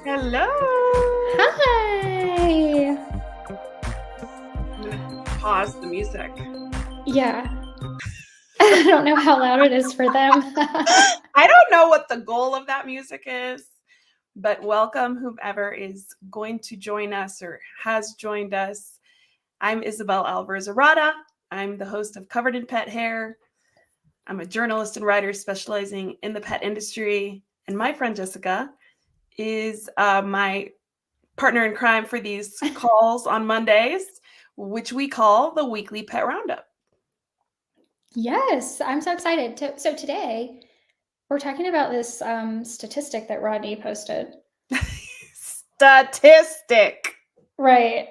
Hello. Hi. I'm gonna pause the music. Yeah. I don't know how loud it is for them. I don't know what the goal of that music is, but welcome whomever is going to join us or has joined us. I'm Isabel Alvarez Arata. I'm the host of Covered in Pet Hair. I'm a journalist and writer specializing in the pet industry. And my friend Jessica is my partner in crime for these calls on Mondays, which we call the weekly pet roundup. Yes, I'm so excited. So today we're talking about this statistic that Rodney posted. Statistic. Right.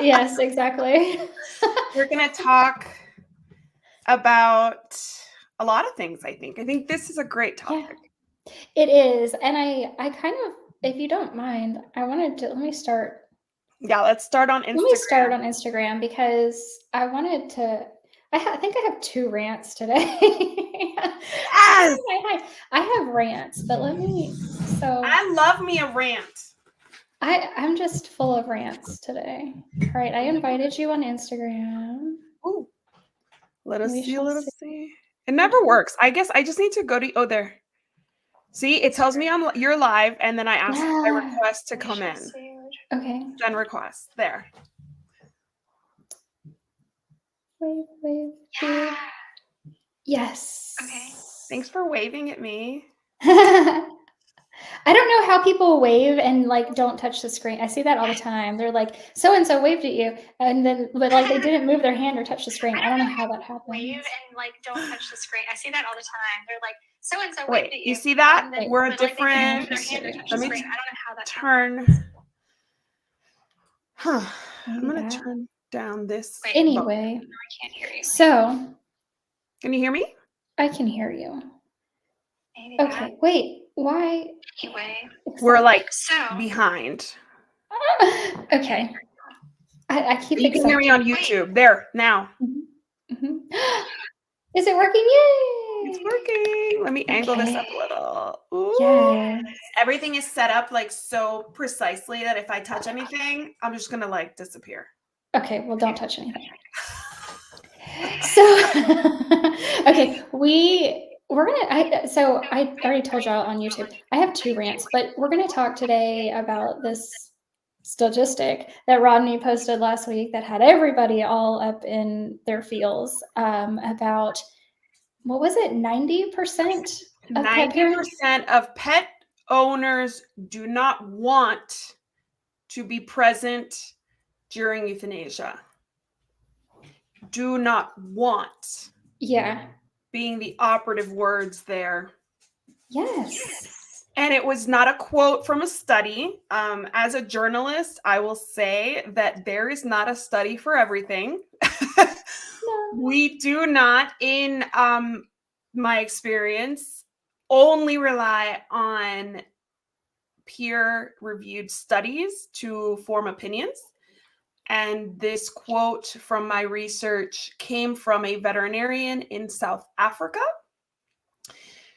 Yes, exactly. We're going to talk about a lot of things, I think. I think this is a great topic. Yeah, it is. And I kind of, if you don't mind, I wanted to, let me start. Yeah, let's start on Instagram. Let me start on Instagram because I wanted to, I think I have 2 rants today. Yes! I have rants, but I love me a rant. I'm just full of rants today. All right, I invited you on Instagram. Ooh. Let us see. It never works. I guess I just need to go to, there. See, it tells me you're live, and then I ask my request to come in. Okay. Send request. There. Wave. Yeah. Yes. Okay. Thanks for waving at me. I don't know how people wave and don't touch the screen. I see that all the time. They're like, so and so waved at you, and then but they didn't move their hand or touch the screen. I don't know how that happens. Wave and don't touch the screen. I see that all the time. They're like, so and so waved at you. You see that? Wait, we're a different. Let me I don't know how that turn. I'm gonna turn down this. Wait, anyway, I can't hear you. So, can you hear me? I can hear you. Okay, wait. Why? Anyway, we're behind. Okay. I keep. You can hear me on YouTube. Wait. There now. Mm-hmm. Is it working? Yay! It's working. Let me angle this up a little. Ooh. Yes. Everything is set up so precisely that if I touch anything, I'm just gonna disappear. Okay, well, don't touch anything. So, okay, we're gonna. So I already told y'all on YouTube. I have 2 rants, but we're gonna talk today about this statistic that Rodney posted last week that had everybody all up in their feels about what was it? 90%. 90% of pet owners do not want to be present during euthanasia. Do not want. Yeah. Being the operative words there. Yes. And it was not a quote from a study. As a journalist, I will say that there is not a study for everything. No. We do not, in my experience, only rely on peer-reviewed studies to form opinions. And this quote from my research came from a veterinarian in South Africa.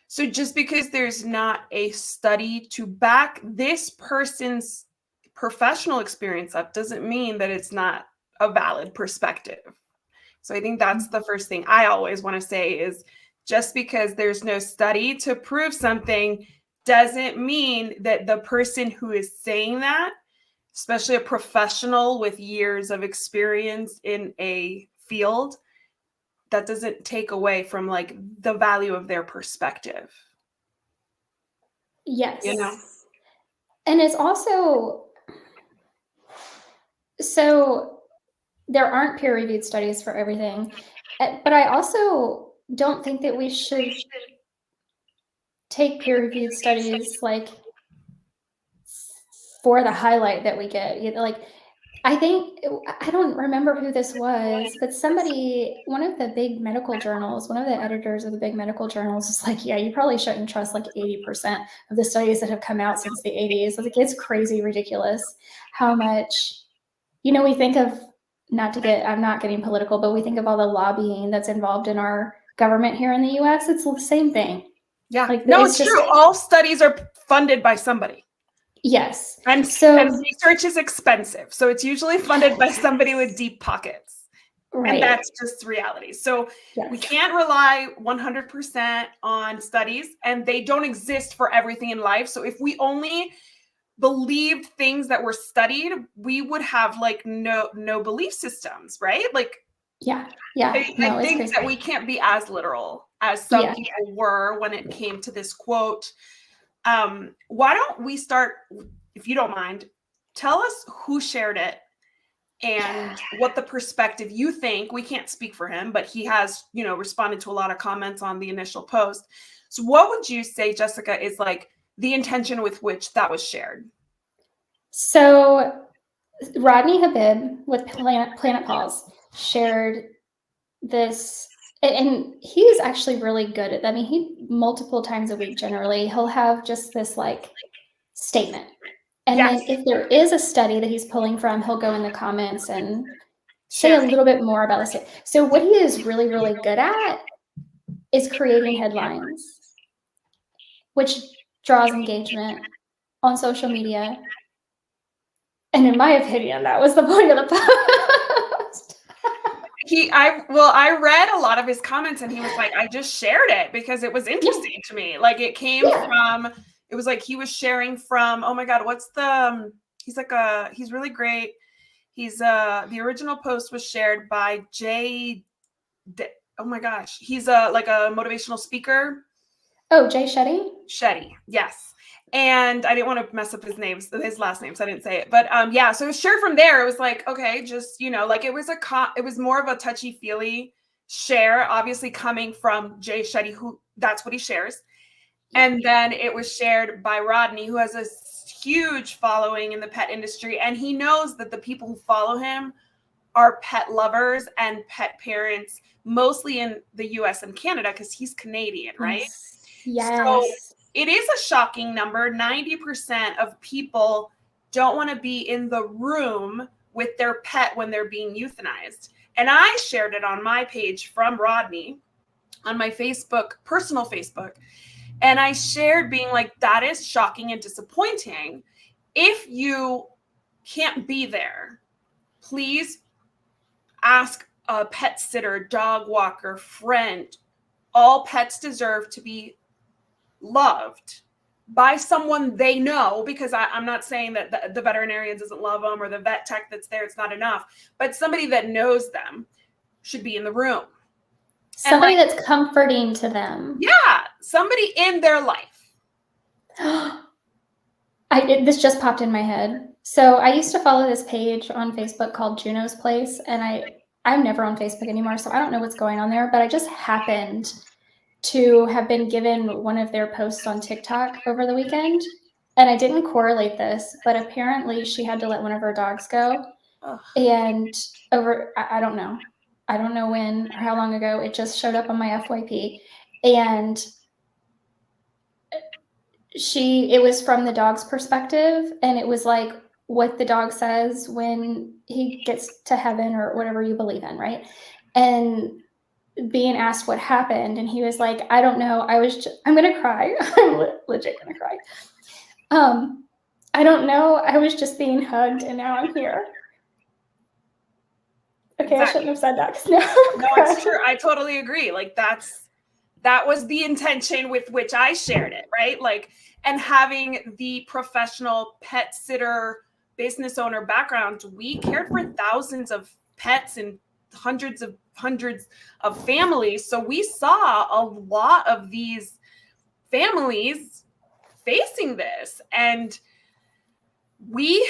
So just because there's not a study to back this person's professional experience up doesn't mean that it's not a valid perspective. So I think that's the first thing I always want to say is just because there's no study to prove something doesn't mean that the person who is saying that, especially a professional with years of experience in a field, that doesn't take away from the value of their perspective. Yes. You know? And it's also, so there aren't peer-reviewed studies for everything, but I also don't think that we should take peer-reviewed studies for the highlight that we get. I think, I don't remember who this was, but one of the big medical journals, one of the editors of the big medical journals was like, yeah, you probably shouldn't trust 80% of the studies that have come out since the 80s. It's crazy ridiculous how much, we think of, I'm not getting political, but we think of all the lobbying that's involved in our government here in the US. It's the same thing. Yeah. Like, No, it's it's just, true. All studies are funded by somebody. yes. And So, research is expensive. So it's usually funded by somebody with deep pockets. And right. that's just reality. So we Yes. can't rely 100% on studies, and they don't exist for everything in life. So if we only believed things that were studied, we would have like no belief systems, right? Like, Yeah. Yeah. I No, it's think crazy. that we can't be as literal as some Yeah. people were when it came to this quote. Why don't we start, if you don't mind, tell us who shared it and what the perspective you think. We can't speak for him, but he has, responded to a lot of comments on the initial post. So what would you say, Jessica, is like the intention with which that was shared? So Rodney Habib with Planet Paws shared this, and he's actually really good at that. I mean, he multiple times a week, generally, he'll have just this like statement. And Yes. then if there is a study that he's pulling from, he'll go in the comments and say Share. a little bit more about this. So what he is really, really good at is creating headlines, which draws engagement on social media. And in my opinion, that was the point of the post. I read a lot of his comments, and he was like, I just shared it because it was interesting to me. Like, it came from, it was like he was sharing from, oh my God, what's the, he's really great. He's the original post was shared by oh my gosh, he's like a motivational speaker. Oh, Jay Shetty, yes. And I didn't want to mess up his last name, so I didn't say it. But yeah, so it was shared from there. It was like, okay, just, like it was more of a touchy-feely share, obviously coming from Jay Shetty, who that's what he shares. And then it was shared by Rodney, who has a huge following in the pet industry. And he knows that the people who follow him are pet lovers and pet parents, mostly in the US and Canada, because he's Canadian, right? Yes. So it is a shocking number. 90% of people don't want to be in the room with their pet when they're being euthanized. And I shared it on my page from Rodney on my Facebook, personal Facebook. And I shared being like, that is shocking and disappointing. If you can't be there, please ask a pet sitter, dog walker, friend. All pets deserve to be loved by someone they know, because I'm not saying that the veterinarian doesn't love them or the vet tech that's there, it's not enough, but somebody that knows them should be in the room. Somebody that's comforting to them. Yeah, somebody in their life. This just popped in my head. So I used to follow this page on Facebook called Juno's Place, and I'm never on Facebook anymore, so I don't know what's going on there, but I just happened to have been given one of their posts on TikTok over the weekend, and I didn't correlate this, but apparently she had to let one of her dogs go. Ugh. And I don't know when or how long ago, it just showed up on my FYP, and it was from the dog's perspective, and it was like what the dog says when he gets to heaven or whatever you believe in, right? And being asked what happened, and he was like, I don't know, I'm gonna cry. I'm legit gonna cry. I don't know, I was just being hugged, and now I'm here. Okay, exactly. I shouldn't have said that, because now No, it's true. I totally agree. Like, that was the intention with which I shared it, right? Like, and having the professional pet sitter business owner background, we cared for thousands of pets and hundreds of families. So we saw a lot of these families facing this, and we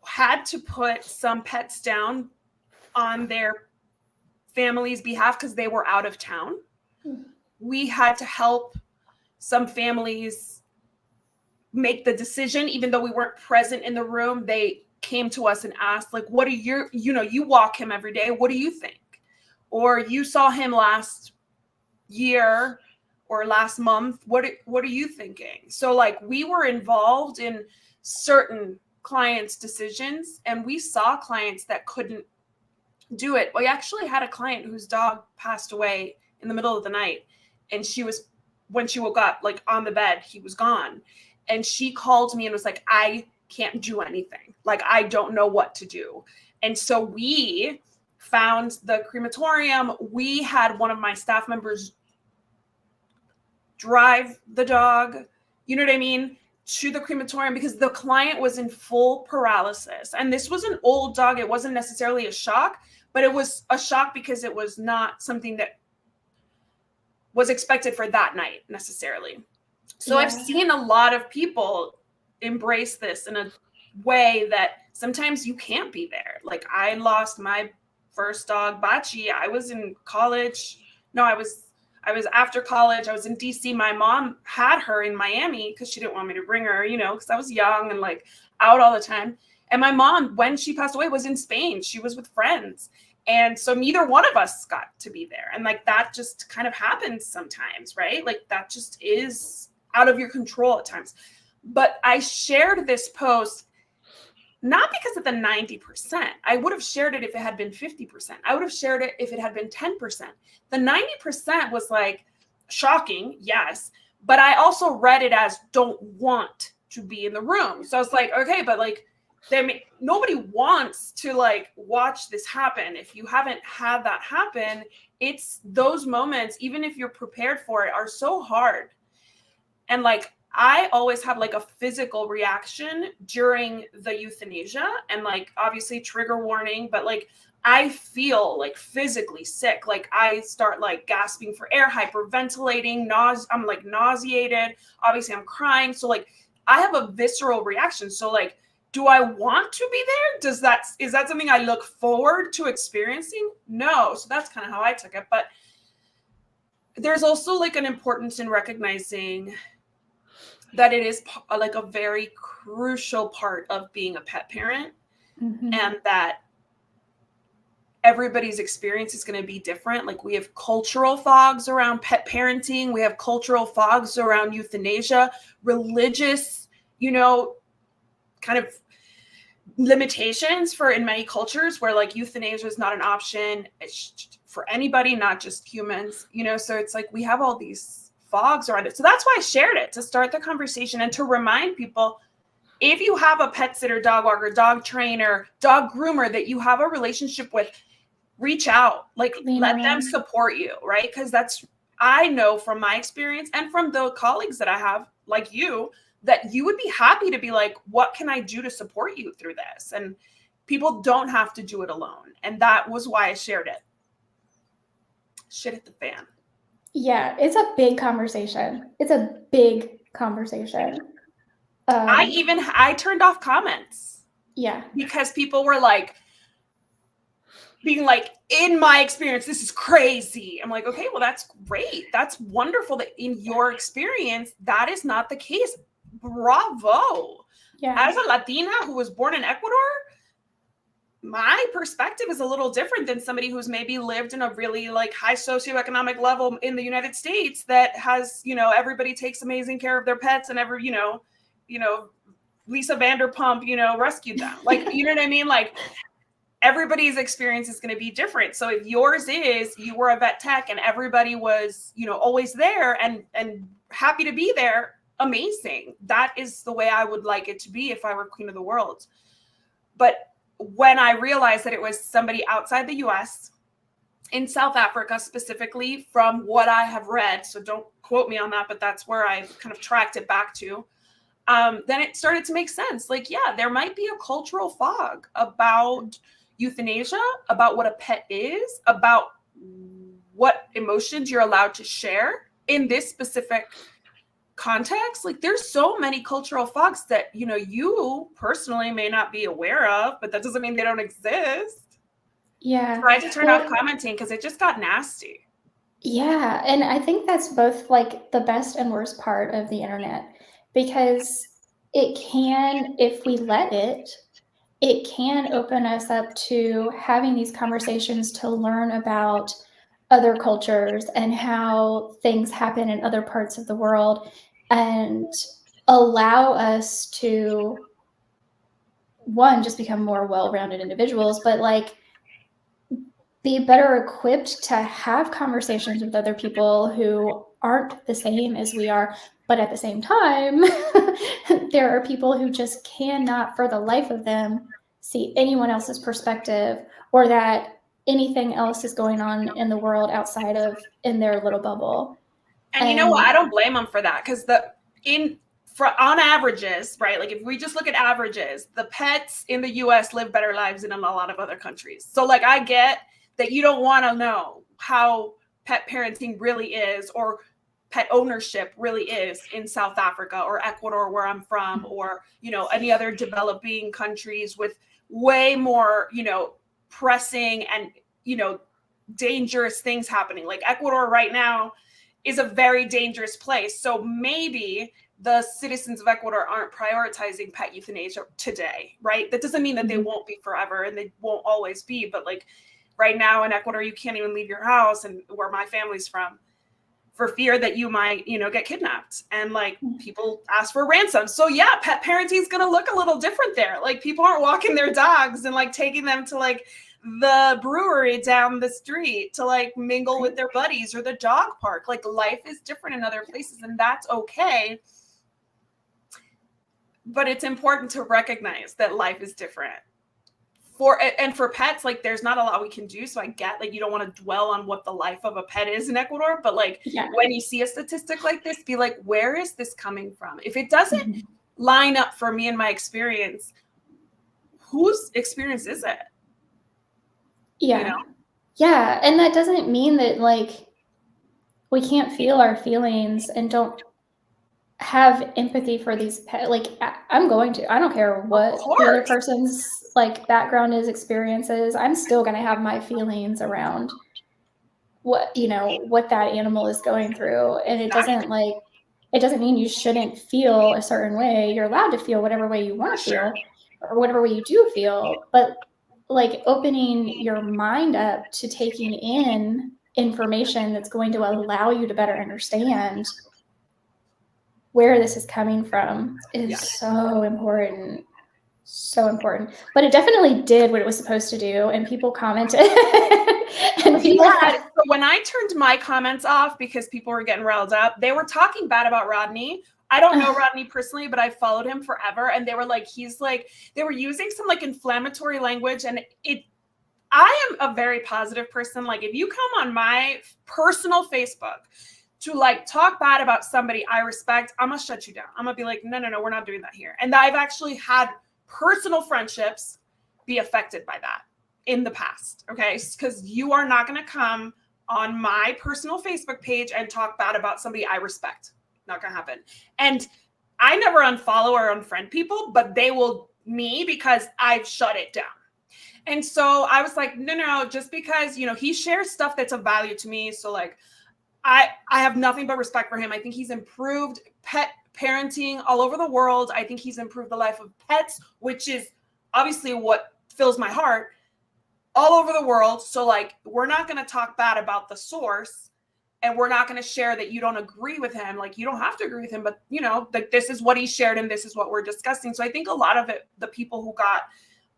had to put some pets down on their family's behalf because they were out of town. We had to help some families make the decision, even though we weren't present in the room. They came to us and asked, like, what are your, you walk him every day, what do you think? Or you saw him last year or last month, what are you thinking? So like, we were involved in certain clients' decisions, and we saw clients that couldn't do it. We actually had a client whose dog passed away in the middle of the night, and she was when she woke up, like on the bed, he was gone. And she called me and was like, I can't do anything. Like, I don't know what to do. And so we found the crematorium. We had one of my staff members drive the dog, you know what I mean, to the crematorium because the client was in full paralysis. And this was an old dog. It wasn't necessarily a shock, but it was a shock because it was not something that was expected for that night necessarily. So I've seen a lot of people embrace this in a way that sometimes you can't be there. Like, I lost my first dog, Bachi. I was in college. No, I was after college. I was in DC. My mom had her in Miami because she didn't want me to bring her, you know, because I was young and like out all the time. And my mom, when she passed away, was in Spain. She was with friends. And so neither one of us got to be there. And like, that just kind of happens sometimes, right? Like, that just is out of your control at times. But I shared this post not because of the 90%. I would have shared it if it had been 50%. I would have shared it if it had been 10%. The 90% was like shocking, yes, but I also read it as don't want to be in the room. So I was like, okay, but like, nobody wants to like watch this happen. If you haven't had that happen, it's those moments, even if you're prepared for it, are so hard. And like, I always have like a physical reaction during the euthanasia, and like, obviously trigger warning, but like, I feel like physically sick. Like, I start like gasping for air, hyperventilating, I'm like nauseated. Obviously I'm crying. So like, I have a visceral reaction. So like, do I want to be there? Is that something I look forward to experiencing? No. So that's kind of how I took it. But there's also like an importance in recognizing that it is like a very crucial part of being a pet parent, and that everybody's experience is going to be different. Like, we have cultural fogs around pet parenting. We have cultural fogs around euthanasia, religious, you know, kind of limitations for in many cultures where like euthanasia is not an option. It's for anybody, not just humans, you know? So it's like, we have all these fogs around it. So that's why I shared it, to start the conversation and to remind people, if you have a pet sitter, dog walker, dog trainer, dog groomer that you have a relationship with, reach out, like let them support you, right? Because I know from my experience and from the colleagues that I have, like you, that you would be happy to be like, what can I do to support you through this? And people don't have to do it alone. And that was why I shared it. Shit hit the fan. Yeah, it's a big conversation. It's a big conversation. I turned off comments. Yeah. Because people were like, being like, in my experience, this is crazy. I'm like, okay, well, that's great. That's wonderful that in your experience, that is not the case. Bravo. Yeah. As a Latina who was born in Ecuador, my perspective is a little different than somebody who's maybe lived in a really like high socioeconomic level in the United States that has, you know, everybody takes amazing care of their pets and you know, Lisa Vanderpump, you know, rescued them. Like, you know what I mean? Like, everybody's experience is going to be different. So if yours is, you were a vet tech and everybody was, you know, always there and happy to be there, amazing. That is the way I would like it to be if I were queen of the world. But when I realized that it was somebody outside the US, in South Africa specifically, from what I have read, so don't quote me on that, but that's where I've kind of tracked it back to, then it started to make sense. Like, yeah, there might be a cultural fog about euthanasia, about what a pet is, about what emotions you're allowed to share in this specific context. Like, there's so many cultural fogs that, you know, you personally may not be aware of, but that doesn't mean they don't exist. Yeah. I had to turn off commenting because it just got nasty. Yeah. And I think that's both like the best and worst part of the internet, because it can, if we let it can open us up to having these conversations to learn about other cultures and how things happen in other parts of the world, and allow us to, one, just become more well-rounded individuals, but like be better equipped to have conversations with other people who aren't the same as we are. But at the same time, there are people who just cannot for the life of them see anyone else's perspective, or that anything else is going on in the world outside of in their little bubble. And you know what? I don't blame them for that, because on averages, right? Like if we just look at averages, the pets in the US live better lives than in a lot of other countries. So like I get that you don't want to know how pet parenting really is, or pet ownership really is in South Africa or Ecuador, where I'm from, or, you know, any other developing countries with way more, you know, pressing and, you know, dangerous things happening. Like Ecuador right now is a very dangerous place. So maybe the citizens of Ecuador aren't prioritizing pet euthanasia today, right? That doesn't mean that they won't be forever, and they won't always be, but like right now in Ecuador, you can't even leave your house, and where my family's from, for fear that you might, you know, get kidnapped, and like people ask for ransom. So yeah, pet parenting is going to look a little different there. Like people aren't walking their dogs and like taking them to like the brewery down the street to like mingle with their buddies, or the dog park. Like life is different in other places, and that's okay. But it's important to recognize that life is different. For pets, like there's not a lot we can do. So I get like you don't want to dwell on what the life of a pet is in Ecuador, but like when you see a statistic like this, be like, where is this coming from? If it doesn't line up for me and my experience, whose experience is it? Yeah. You know? Yeah. And that doesn't mean that like we can't feel our feelings and don't have empathy for these pets. Like I don't care what the other person's like background is, experiences. I'm still going to have my feelings around what, you know, what that animal is going through. And it doesn't mean you shouldn't feel a certain way. You're allowed to feel whatever way you want to feel, or whatever way you do feel, but like opening your mind up to taking in information that's going to allow you to better understand where this is coming from is so important. So important. But it definitely did what it was supposed to do, and people commented. So when I turned my comments off because people were getting riled up, they were talking bad about Rodney. I don't know Rodney personally, but I followed him forever, and they were like, they were using some like inflammatory language, and I am a very positive person. Like if you come on my personal Facebook to like talk bad about somebody I respect, I'm gonna shut you down. I'm gonna be like, no, we're not doing that here. And I've actually had personal friendships be affected by that in the past. Okay. Because you are not going to come on my personal Facebook page and talk bad about somebody I respect. Not going to happen. And I never unfollow or unfriend people, but they will me because I've shut it down. And so I was like, no, just because, you know, he shares stuff that's of value to me. So like, I have nothing but respect for him. I think he's improved pet parenting all over the world. I think he's improved the life of pets, which is obviously what fills my heart, all over the world. So like, we're not going to talk bad about the source, and we're not going to share that you don't agree with him. Like, you don't have to agree with him, but you know, like this is what he shared and this is what we're discussing. So I think a lot of it, the people who got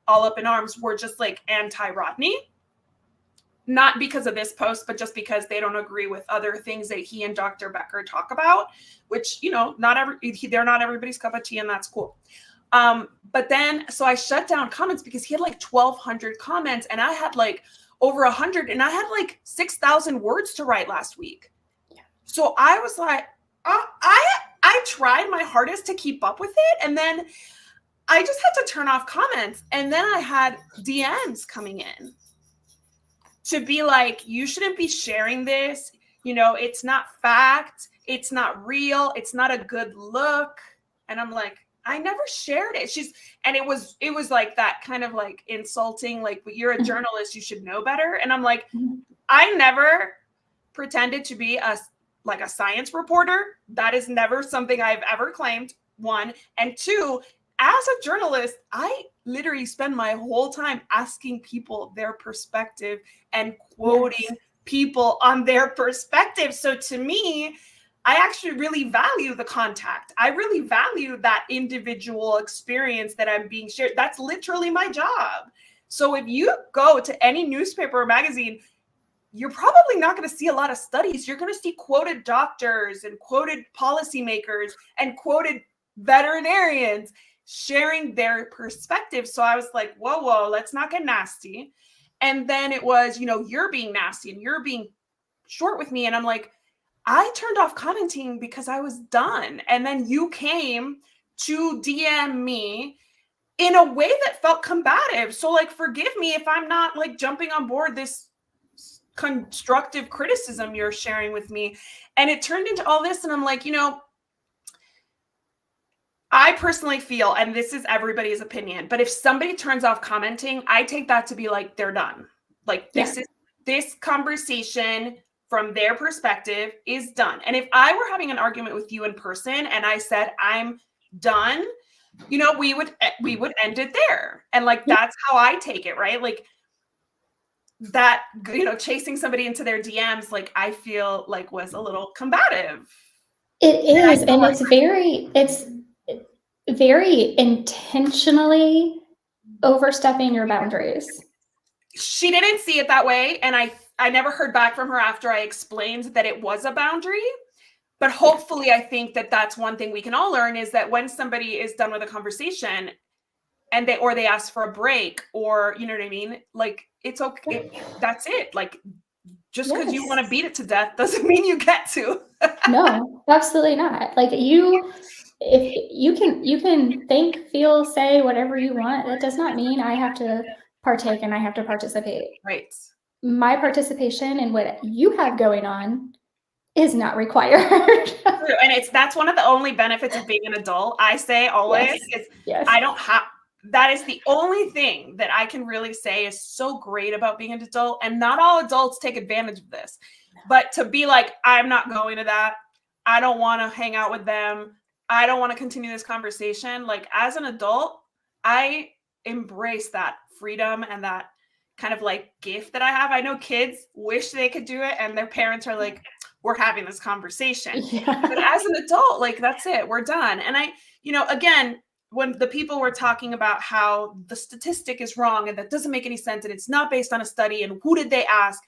all up in arms were just like anti-Rodney. Not because of this post, but just because they don't agree with other things that he and Dr. Becker talk about, which, you know, they're not everybody's cup of tea, and that's cool. But then, so I shut down comments because he had like 1,200 comments, and I had like over 100, and I had like 6,000 words to write last week. Yeah. So I was like, I tried my hardest to keep up with it, and then I just had to turn off comments, and then I had DMs coming in to be like, you shouldn't be sharing this. You know, it's not fact. It's not real. It's not a good look. And I'm like, I never shared it. And it was like that kind of like insulting, like, but you're a journalist, you should know better. And I'm like, I never pretended to be a science reporter. That is never something I've ever claimed, one. And two, as a journalist, I literally spend my whole time asking people their perspective and quoting people on their perspective. So to me, I actually really value the contact. I really value that individual experience that I'm being shared. That's literally my job. So if you go to any newspaper or magazine, you're probably not going to see a lot of studies. You're going to see quoted doctors and quoted policymakers and quoted veterinarians sharing their perspective. So I was like, whoa, let's not get nasty. And then it was, you're being nasty and you're being short with me. And I'm like, I turned off commenting because I was done. And then you came to DM me in a way that felt combative. So like, forgive me if I'm not like jumping on board this constructive criticism you're sharing with me. And it turned into all this. And I'm like, I personally feel, and this is everybody's opinion, but if somebody turns off commenting, I take that to be like, they're done. Like this conversation from their perspective is done. And if I were having an argument with you in person and I said, I'm done, we would end it there. And like, that's how I take it, right? Like that, chasing somebody into their DMs, like I feel like was a little combative. It is. And it's very intentionally overstepping your boundaries. She didn't see it that way. And I never heard back from her after I explained that it was a boundary. But hopefully, I think that that's one thing we can all learn is that when somebody is done with a conversation and they ask for a break or, you know what I mean? Like, it's okay. That's it. Like, just because you want to beat it to death doesn't mean you get to. No, absolutely not. Like if you can think, feel, say whatever you want. That does not mean I have to partake and I have to participate. Right. My participation in what you have going on is not required. True. And that's one of the only benefits of being an adult. I say always I don't have, that is the only thing that I can really say is so great about being an adult. And not all adults take advantage of this, but to be like, I'm not going to that. I don't want to hang out with them. I don't want to continue this conversation. Like as an adult, I embrace that freedom and that kind of like gift that I have. I know kids wish they could do it and their parents are like, we're having this conversation. But as an adult, like that's it, we're done. And I, again, when the people were talking about how the statistic is wrong and that doesn't make any sense and it's not based on a study and who did they ask?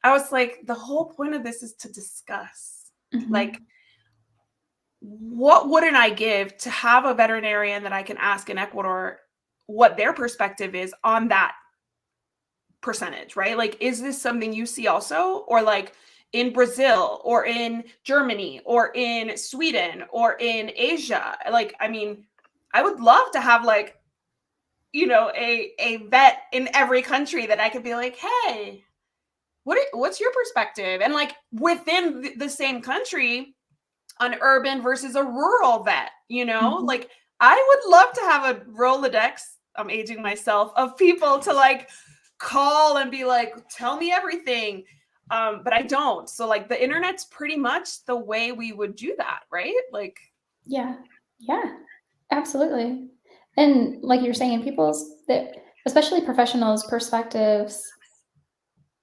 I was like, the whole point of this is to discuss. Like, what wouldn't I give to have a veterinarian that I can ask in Ecuador what their perspective is on that percentage, right? Like, is this something you see also? Or like in Brazil or in Germany or in Sweden or in Asia? Like, I mean, I would love to have like, a vet in every country that I could be like, hey, what's your perspective? And like within the same country, an urban versus a rural vet, like I would love to have a Rolodex, I'm aging myself, of people to like call and be like, tell me everything. But I don't. So like the internet's pretty much the way we would do that, right? Like, yeah, absolutely. And like you're saying, especially professionals' perspectives,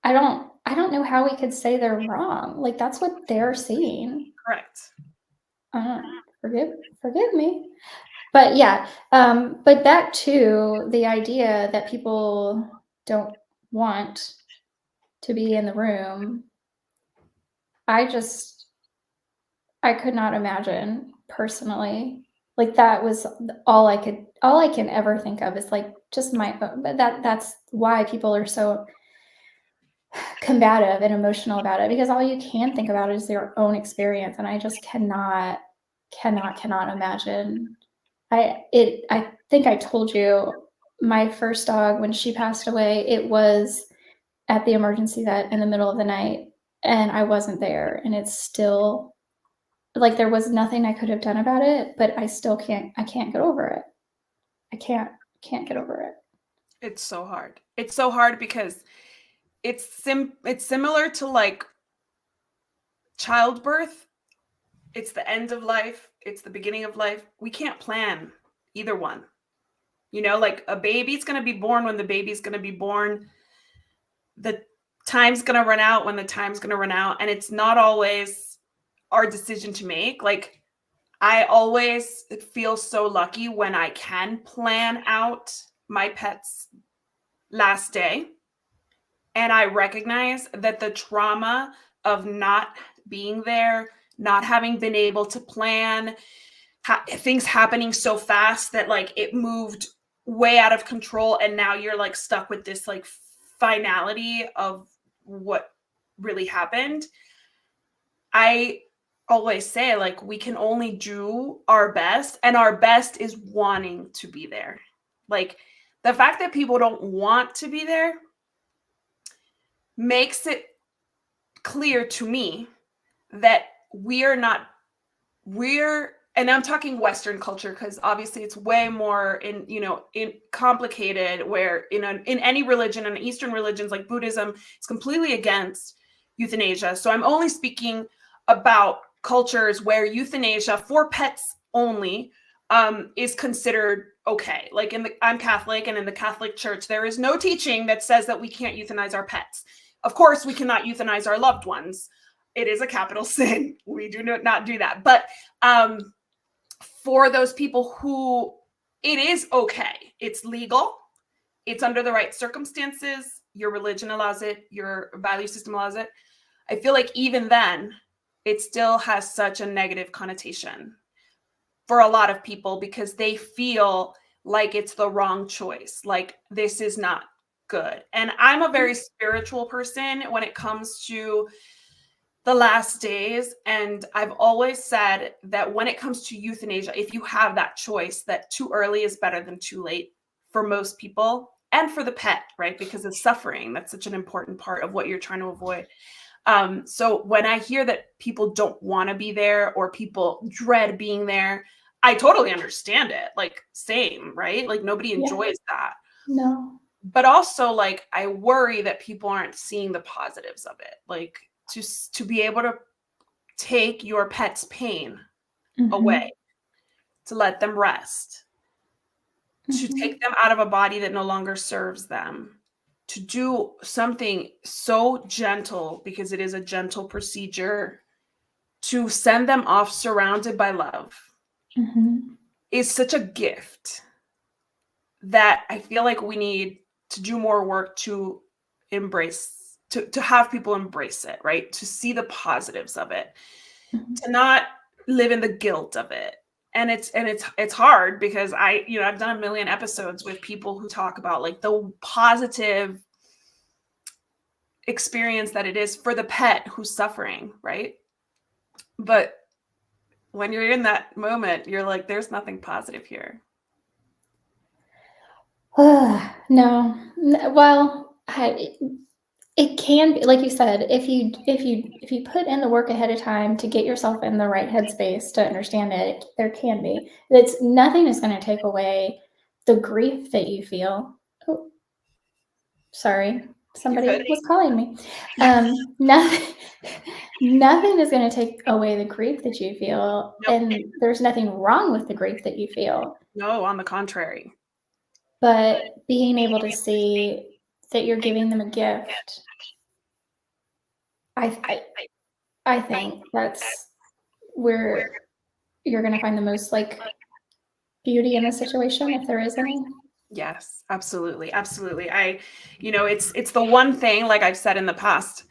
I don't know how we could say they're wrong. Like that's what they're seeing. Correct. Forgive me. But yeah, but that too, the idea that people don't want to be in the room, I could not imagine personally. Like that was all I can ever think of is like just my own, but that's why people are so combative and emotional about it, because all you can think about is your own experience. And I just cannot imagine. I think I told you my first dog, when she passed away, it was at the emergency vet in the middle of the night and I wasn't there. And it's still like, there was nothing I could have done about it, but I can't get over it. I can't get over it. It's so hard. It's so hard because it's similar to like childbirth. It's the end of life. It's the beginning of life. We can't plan either one. Like a baby's going to be born when the baby's going to be born. The time's going to run out when the time's going to run out. And it's not always our decision to make. Like I always feel so lucky when I can plan out my pet's last day. And I recognize that the trauma of not being there, not having been able to plan, things happening so fast that like it moved way out of control, and now you're like stuck with this like finality of what really happened. I always say like we can only do our best, and our best is wanting to be there. Like the fact that people don't want to be there makes it clear to me that we're and I'm talking Western culture because obviously it's way more in complicated, where in any religion, and Eastern religions like Buddhism is completely against euthanasia. So I'm only speaking about cultures where euthanasia for pets only is considered okay. Like I'm Catholic, and in the Catholic Church, there is no teaching that says that we can't euthanize our pets. Of course, we cannot euthanize our loved ones. It is a capital sin. We do not do that. But for those people who it is okay, it's legal, it's under the right circumstances, your religion allows it, your value system allows it, I feel like even then, it still has such a negative connotation for a lot of people because they feel like it's the wrong choice. Like this is not good. And I'm a very spiritual person when it comes to the last days. And I've always said that when it comes to euthanasia, if you have that choice, that too early is better than too late for most people and for the pet, right? Because it's suffering. That's such an important part of what you're trying to avoid. So when I hear that people don't want to be there or people dread being there, I totally understand it. Like same, right? Like nobody enjoys that. No. But also like I worry that people aren't seeing the positives of it. Like to be able to take your pet's pain away, to let them rest, to take them out of a body that no longer serves them, to do something so gentle, because it is a gentle procedure, to send them off surrounded by love is such a gift that I feel like we need to do more work to embrace, to have people embrace it, right? To see the positives of it, to not live in the guilt of it. And it's hard because I've done a million episodes with people who talk about like the positive experience that it is for the pet who's suffering, right? But when you're in that moment, you're like, there's nothing positive here. No. Well, it can be, like you said, if you put in the work ahead of time to get yourself in the right headspace to understand it, there can be. Nothing is going to take away the grief that you feel. Oh, sorry, somebody was calling me. Nothing is going to take away the grief that you feel, and there's nothing wrong with the grief that you feel. No, on the contrary. But being able to see that you're giving them a gift, I think that's where you're going to find the most like beauty in the situation, if there is any. Yes, absolutely. Absolutely. It's the one thing, like I've said in the past,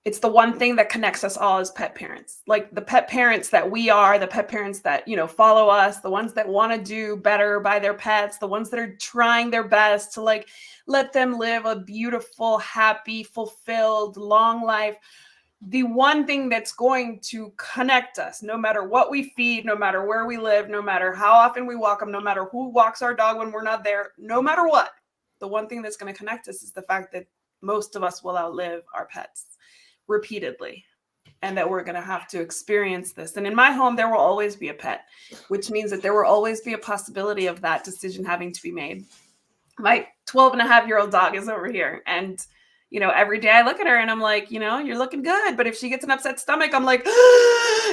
it's the one thing that connects us all as pet parents. Like the pet parents that we are, the pet parents that, follow us, the ones that want to do better by their pets, the ones that are trying their best to like let them live a beautiful, happy, fulfilled, long life. The one thing that's going to connect us, no matter what we feed, no matter where we live, no matter how often we walk them, no matter who walks our dog when we're not there, no matter what, the one thing that's going to connect us is the fact that most of us will outlive our pets repeatedly, and that we're going to have to experience this. And in my home, there will always be a pet, which means that there will always be a possibility of that decision having to be made. My 12-and-a-half-year-old dog is over here, and every day I look at her and I'm like, you're looking good. But if she gets an upset stomach, I'm like,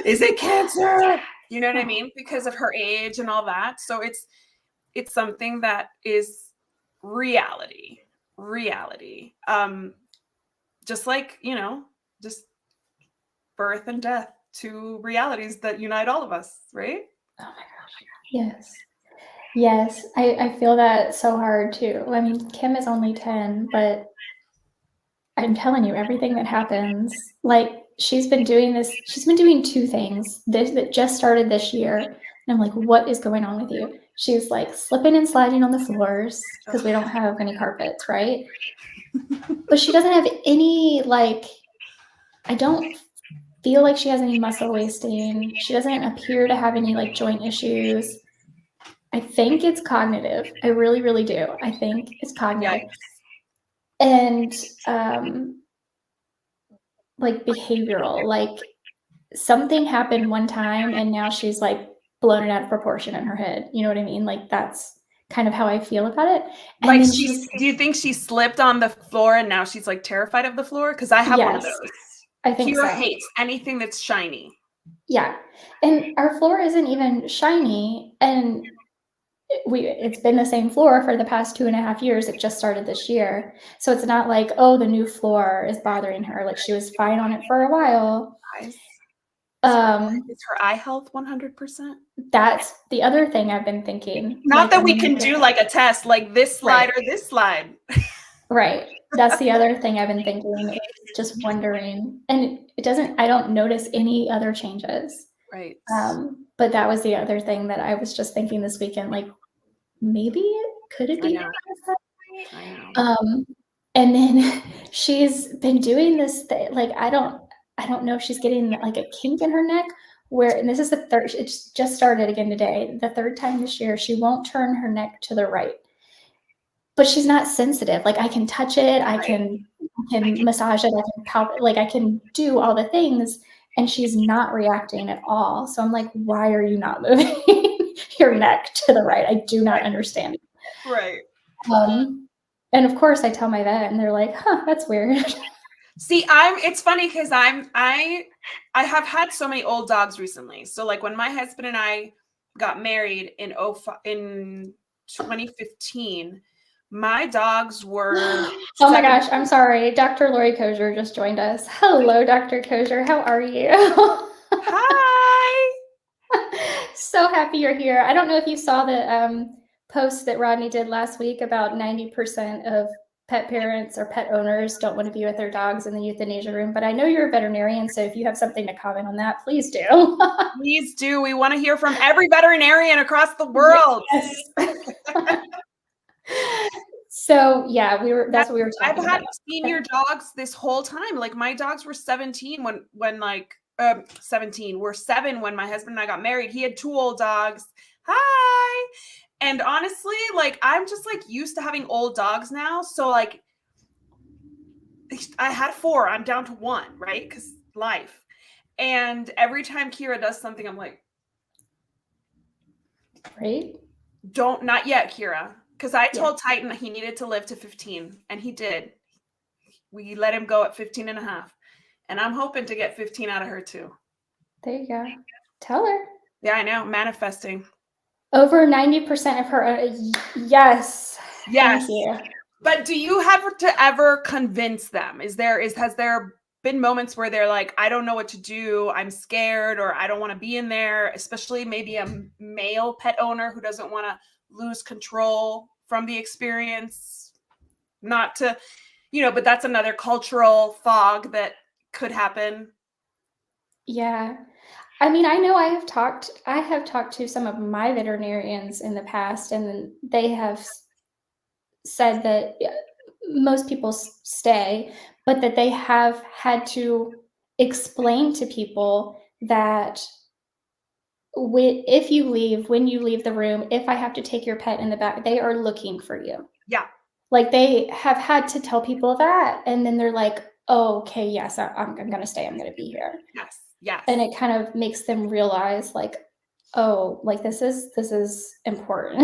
is it cancer? You know what I mean? Because of her age and all that. So it's something that is reality. Just like, just birth and death, two realities that unite all of us, right? Oh my gosh. Yes. I feel that so hard too. I mean, Kim is only 10, but I'm telling you, everything that happens, like she's been doing 2 things that just started this year. And I'm like, what is going on with you? She's like slipping and sliding on the floors because we don't have any carpets, right? But she doesn't have any, like, I don't feel like she has any muscle wasting. She doesn't appear to have any like joint issues. I think it's cognitive. I really, really do. I think it's cognitive. Yikes. And like behavioral, like something happened one time and now she's like blown it out of proportion in her head. You know what I mean? Like that's kind of how I feel about it. And Like then do you think she slipped on the floor and now she's like terrified of the floor? Because I have one of yes, those. I think Kira so. hates anything that's shiny. Yeah. And our floor isn't even shiny. And it's been the same floor for the past 2.5 years. It just started this year. So it's not like, oh, the new floor is bothering her. Like she was fine on it for a while. Guys, Um, is her eye health 100%? that's the other thing I've been thinking. Not Like, that I'm we gonna can look do at- like a test, like this slide Right. or this slide. Right. That's the other thing I've been thinking, is just wondering. And I don't notice any other changes. Right. But that was the other thing that I was just thinking this weekend, like maybe could it I be know. that? I know. And then she's been doing this thing, like I don't know if she's getting like a kink in her neck where, and this is the third, it's just started again today, the third time this year, she won't turn her neck to the right. But she's not sensitive. Like I can touch it, I can massage it, I can palpate, like I can do all the things, and she's not reacting at all. So I'm like, why are you not moving your neck to the right? I do not understand. Right. And of course I tell my vet and they're like, huh, that's weird. See, it's funny because I have had so many old dogs recently. So like when my husband and I got married in 2015, my dogs were Oh my gosh, I'm sorry. Dr. Lori Kozier just joined us. Hello, Dr. Kozier. How are you? Hi. So happy you're here. I don't know if you saw the post that Rodney did last week about 90% of pet parents or pet owners don't want to be with their dogs in the euthanasia room, but I know you're a veterinarian, so if you have something to comment on that, please do. Please do. We want to hear from every veterinarian across the world. Yes. So yeah, that's what we were talking I've had about. senior dogs this whole time. Like my dogs were 17 when like 17 were 7 when my husband and I got married. He had 2 old dogs. Hi. And honestly, like I'm just like used to having old dogs now. So like I had 4, I'm down to 1, right? Because life. And every time Kira does something, I'm like, Right? not yet, Kira. Because I told Titan he needed to live to 15, and he did. We let him go at 15 and a half. And I'm hoping to get 15 out of her too. There you go. Tell her. Yeah, I know. Manifesting. Over 90% of her. Yes. Yes. Thank you. But do you have to ever convince them? Has there been moments where they're like, I don't know what to do, I'm scared, or I don't want to be in there, especially maybe a male pet owner who doesn't want to lose control from the experience? Not to, but that's another cultural fog that could happen. Yeah. I mean, I know I have talked to some of my veterinarians in the past, and they have said that most people stay, but that they have had to explain to people that when you leave the room, if I have to take your pet in the back, they are looking for you. Yeah. Like they have had to tell people that, and then they're like, oh, okay, yes, I'm going to stay. I'm going to be here. Yes. Yes. And it kind of makes them realize like, oh, like this is important.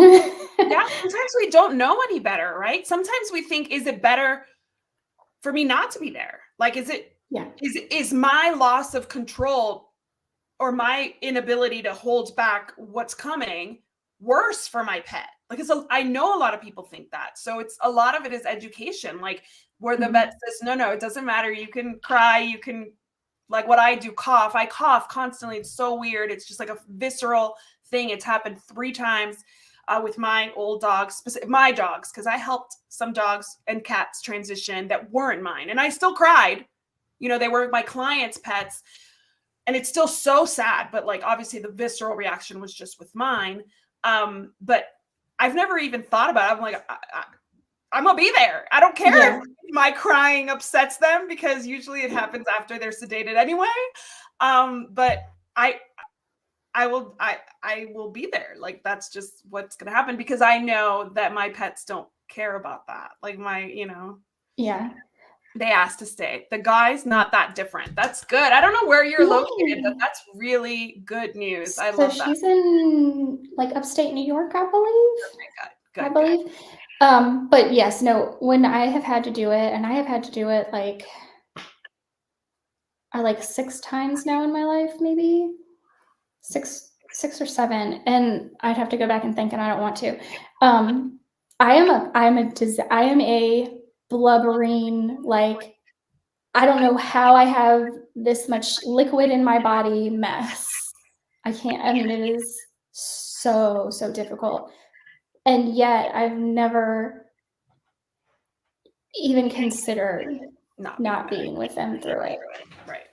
Yeah, sometimes we don't know any better, right? Sometimes we think, is it better for me not to be there? Like, is my loss of control or my inability to hold back what's coming worse for my pet? Like, I know a lot of people think that. So a lot of it is education, like where the vet says, no, it doesn't matter. You can cry. You can, like what I do, cough. I cough constantly. It's so weird. It's just like a visceral thing. It's happened 3 times. with my old dogs, my dogs, because I helped some dogs and cats transition that weren't mine. And I still cried. You know, they were my clients' pets. And it's still so sad. But like, obviously, the visceral reaction was just with mine. But I've never even thought about it. I'm like, I'm going to be there. I don't care if my crying upsets them, because usually it happens after they're sedated anyway. But I will be there. Like, that's just what's going to happen, because I know that my pets don't care about that. Like they asked to stay. The guy's not that different. That's good. I don't know where you're located, but that's really good news. I love that. So she's in like upstate New York, I believe. Good, I believe. But yes, no, when I have had to do it, and I have had to do it like 6 times now in my life, maybe six or 7, and I'd have to go back and think, and I don't want to. I am a blubbering, like, I don't know how I have this much liquid in my body mess. I can't. I mean, it is so difficult, and yet I've never even considered not being with them through it. Right.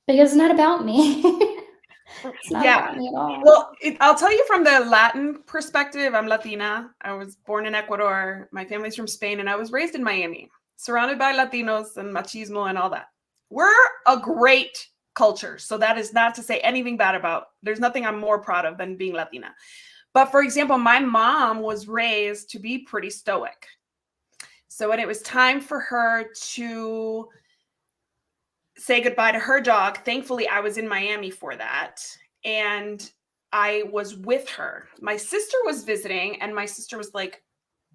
Because it's not about me. It's not about me at all. Well, I'll tell you from the Latin perspective. I'm Latina. I was born in Ecuador. My family's from Spain, and I was raised in Miami, surrounded by Latinos and machismo and all that. We're a great culture. So that is not to say anything bad about. There's nothing I'm more proud of than being Latina. But for example, my mom was raised to be pretty stoic. So when it was time for her to say goodbye to her dog, thankfully I was in Miami for that, and I was with her. My sister was visiting, and my sister was like,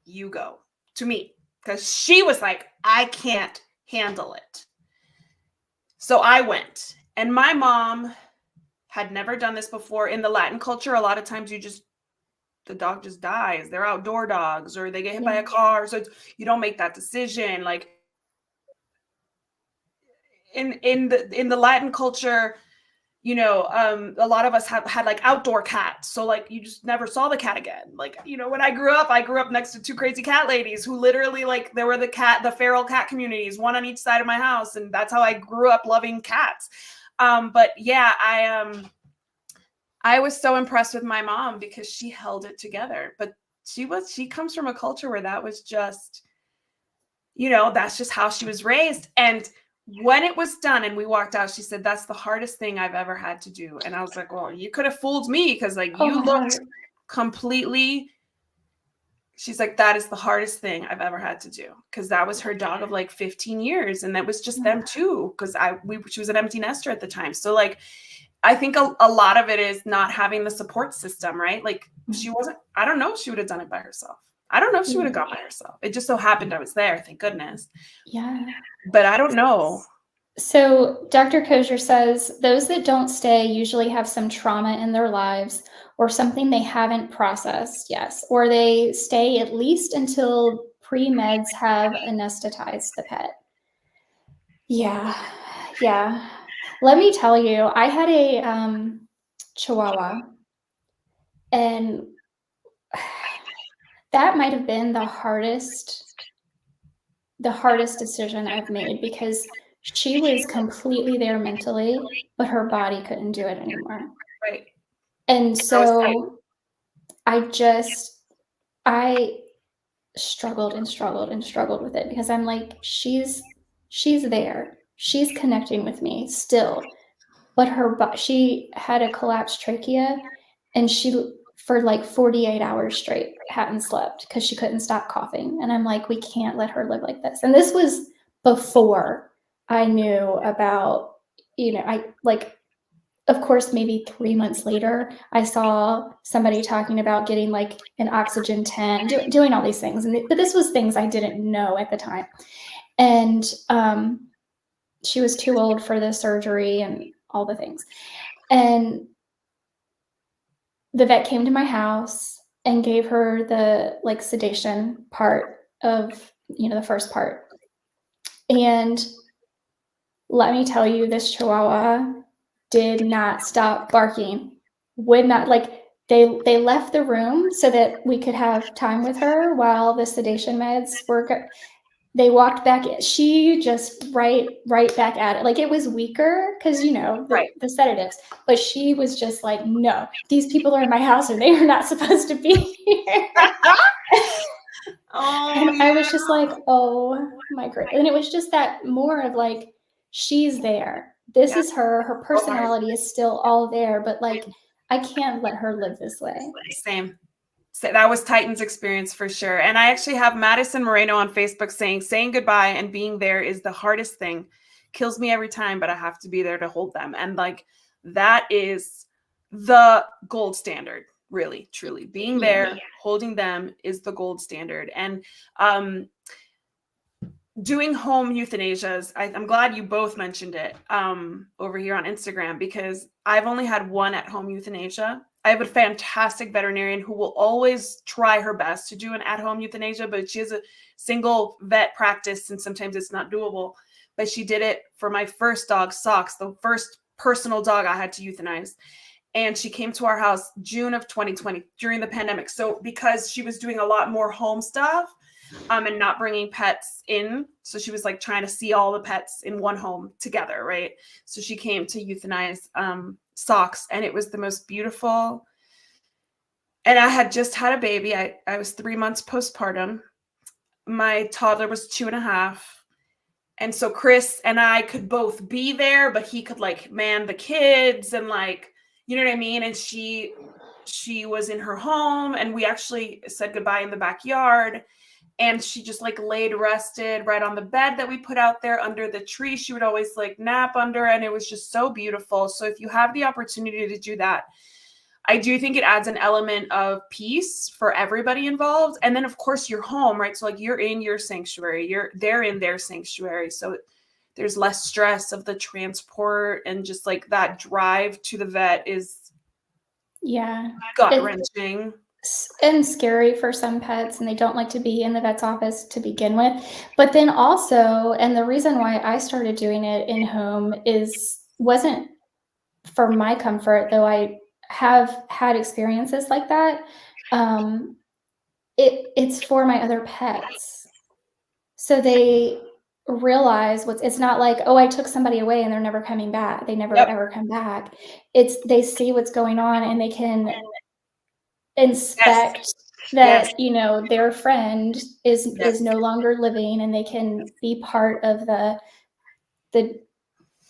you go, to me, because she was like, I can't handle it. So I went, and my mom had never done this before. In the Latin culture, a lot of times the dog just dies. They're outdoor dogs, or they get hit by a car. So you don't make that decision. Like, in the Latin culture, you know, a lot of us had like outdoor cats. So like, you just never saw the cat again. Like, you know, when I grew up next to 2 crazy cat ladies who literally, like, there were the feral cat communities, one on each side of my house. And that's how I grew up loving cats. But yeah, I was so impressed with my mom because she held it together. But she comes from a culture where that was just, you know, that's just how she was raised. And when it was done and we walked out, she said, that's the hardest thing I've ever had to do. And I was like, well, you could have fooled me, because like you looked completely. She's like, that is the hardest thing I've ever had to do, because that was her dog of like 15 years. And that was just them too, because she was an empty nester at the time. So like, I think a lot of it is not having the support system, right? Like, she wasn't, I don't know if she would have done it by herself. I don't know if she would have gone by herself. It just so happened I was there, thank goodness. Yeah. But I don't know. So Dr. Kosher says those that don't stay usually have some trauma in their lives or something they haven't processed, yes, or they stay at least until pre-meds have anesthetized the pet. Yeah. Let me tell you, I had a Chihuahua, and that might have been the hardest decision I've made, because she was completely there mentally, but her body couldn't do it anymore. Right. And so I struggled with it, because I'm like, she's there. She's connecting with me still, but she had a collapsed trachea, and she, for like 48 hours straight, hadn't slept because she couldn't stop coughing. And I'm like, we can't let her live like this. And this was before I knew about, you know, of course, maybe 3 months later, I saw somebody talking about getting like an oxygen tent, doing all these things. But this was things I didn't know at the time. And she was too old for the surgery and all the things. And the vet came to my house and gave her the like sedation part of, you know, the first part. And let me tell you, this Chihuahua did not stop barking, would not, like, they left the room so that we could have time with her while the sedation meds were. They walked back. She just right back at it. Like, it was weaker because, the sedatives. But she was just like, no, these people are in my house and they are not supposed to be here. And I was just like, oh my God. And it was just that more of like, she's there. This is her. Her personality is still all there. But like, I can't let her live this way. Same. So that was Titan's experience for sure. And I actually have Madison Moreno on Facebook saying goodbye and being there is the hardest thing. Kills me every time, but I have to be there to hold them. And like, that is the gold standard, really, truly. Being there, holding them is the gold standard. And doing home euthanasia, I'm glad you both mentioned it over here on Instagram, because I've only had one at-home euthanasia. I have a fantastic veterinarian who will always try her best to do an at-home euthanasia, but she has a single vet practice and sometimes it's not doable. But she did it for my first dog, Socks, the first personal dog I had to euthanize. And she came to our house June of 2020 during the pandemic. So because she was doing a lot more home stuff and not bringing pets in. So she was like trying to see all the pets in one home together, right? So she came to euthanize Socks, and it was the most beautiful. And I had just had a baby. I was 3 months postpartum. My toddler was 2.5. And so Chris and I could both be there, but he could like man the kids and like, you know what I mean? And she was in her home, and we actually said goodbye in the backyard. And she just like laid rested right on the bed that we put out there under the tree. She would always like nap under, and it was just so beautiful. So if you have the opportunity to do that, I do think it adds an element of peace for everybody involved. And then of course you're home, right? So like you're in your sanctuary, they're in their sanctuary. So there's less stress of the transport, and just like that drive to the vet is gut-wrenching. And scary for some pets, and they don't like to be in the vet's office to begin with. But then also, and the reason why I started doing it in home wasn't for my comfort, though I have had experiences like that. It's for my other pets. So they realize it's not like, oh, I took somebody away and they're never coming back. They never ever come back. They see what's going on, and they can inspect that their friend is no longer living, and they can be part of the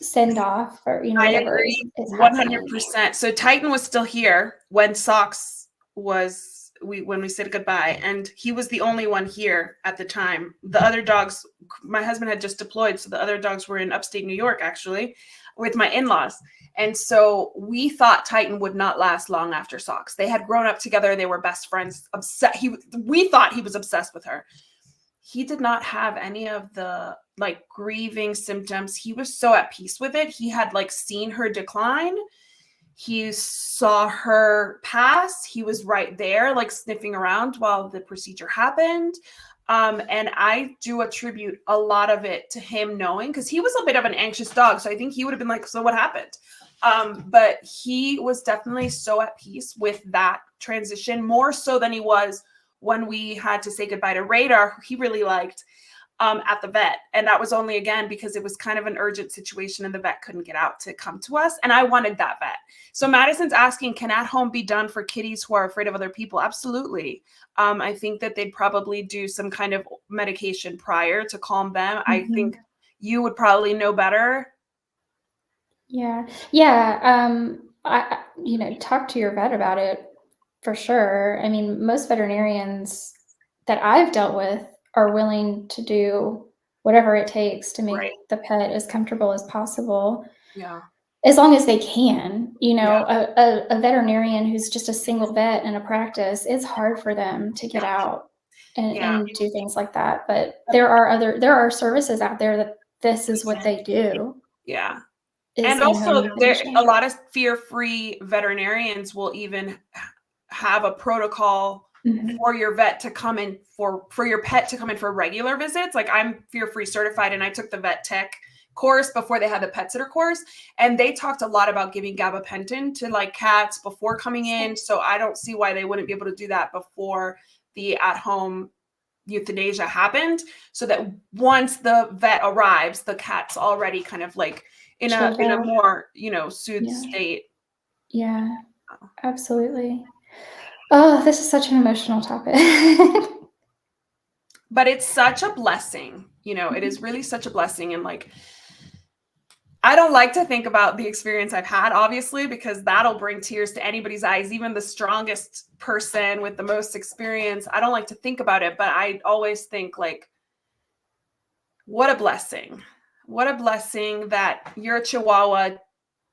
send off, or whatever is 100%. So Titan was still here when Socks was when we said goodbye, and he was the only one here at the time. The other dogs, my husband had just deployed, so the other dogs were in upstate New York actually with my in-laws. And so we thought Titan would not last long after Socks. They had grown up together. They were best friends. We thought he was obsessed with her. He did not have any of the like grieving symptoms. He was so at peace with it. He had like seen her decline. He saw her pass. He was right there, like sniffing around while the procedure happened. And I do attribute a lot of it to him knowing, because he was a bit of an anxious dog. So I think he would have been like, so what happened? But he was definitely so at peace with that transition, more so than he was when we had to say goodbye to Radar, who he really liked at the vet. And that was only, again, because it was kind of an urgent situation and the vet couldn't get out to come to us. And I wanted that vet. So Madison's asking, can at home be done for kitties who are afraid of other people? Absolutely. I think that they'd probably do some kind of medication prior to calm them. Mm-hmm. I think you would probably know better. Yeah. Talk to your vet about it for sure. I mean, most veterinarians that I've dealt with are willing to do whatever it takes to make the pet as comfortable as possible. Yeah. As long as they can, a veterinarian who's just a single vet in a practice, it's hard for them to get out and do things like that. But there are services out there that this is what they do. Yeah. And also a lot of fear-free veterinarians will even have a protocol for your vet to come in for your pet to come in for regular visits. Like I'm fear-free certified, and I took the vet tech course before they had the pet sitter course. And they talked a lot about giving gabapentin to like cats before coming in. So I don't see why they wouldn't be able to do that before the at-home euthanasia happened, so that once the vet arrives, the cat's already kind of like in a more, you know, soothed state. Yeah, absolutely. Oh, this is such an emotional topic. But it's such a blessing, you know, it is really such a blessing. And like, I don't like to think about the experience I've had, obviously, because that'll bring tears to anybody's eyes, even the strongest person with the most experience. I don't like to think about it, but I always think like, what a blessing. What a blessing that your Chihuahua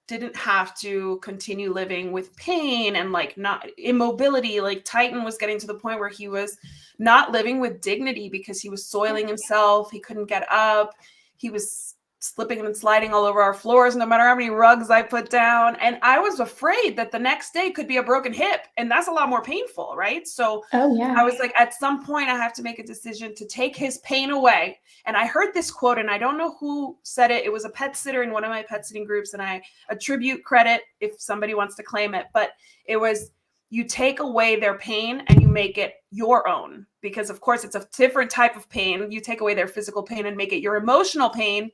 didn't have to continue living with pain and like not immobility. Like Titan was getting to the point where he was not living with dignity because he was soiling himself. He couldn't get up. He was slipping and sliding all over our floors, no matter how many rugs I put down. And I was afraid that the next day could be a broken hip. And that's a lot more painful, right? So I was like, at some point I have to make a decision to take his pain away. And I heard this quote, and I don't know who said it. It was a pet sitter in one of my pet sitting groups, and I attribute credit if somebody wants to claim it. But it was, you take away their pain and you make it your own. Because of course it's a different type of pain. You take away their physical pain and make it your emotional pain.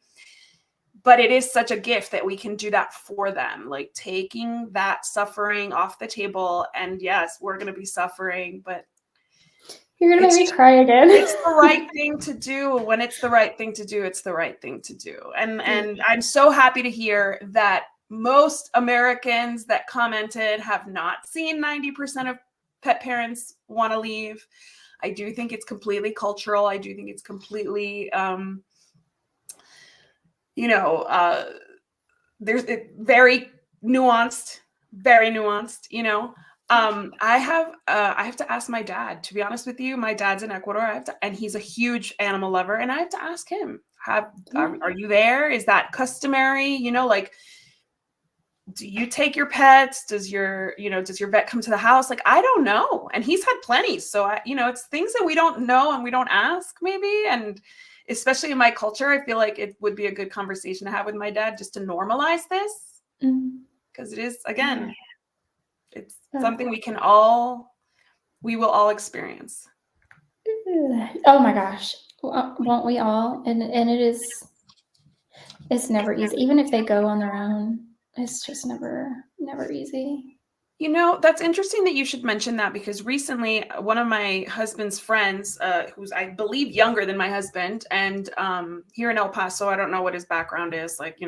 But it is such a gift that we can do that for them, like taking that suffering off the table. And yes, we're going to be suffering, but you're going to make me cry again. It's the right thing to do. When it's the right thing to do, it's the right thing to do. And I'm so happy to hear that most Americans that commented have not seen 90% of pet parents want to leave. I do think it's completely cultural. I do think it's completely, there's very nuanced, you know. I have to ask my dad, to be honest with you. My dad's in Ecuador, and he's a huge animal lover, and I have to ask him, are you there? Is that customary? You know, like, do you take your pets? Does your vet come to the house? Like, I don't know. And he's had plenty. So it's things that we don't know and we don't ask maybe. And especially in my culture, I feel like it would be a good conversation to have with my dad, just to normalize this. Because it is, again, it's something we will all experience. Oh my gosh. Won't we all? And it's never easy. Even if they go on their own, it's just never easy. You know, that's interesting that you should mention that, because recently one of my husband's friends, who's I believe younger than my husband, and here in El Paso, I don't know what his background is, like,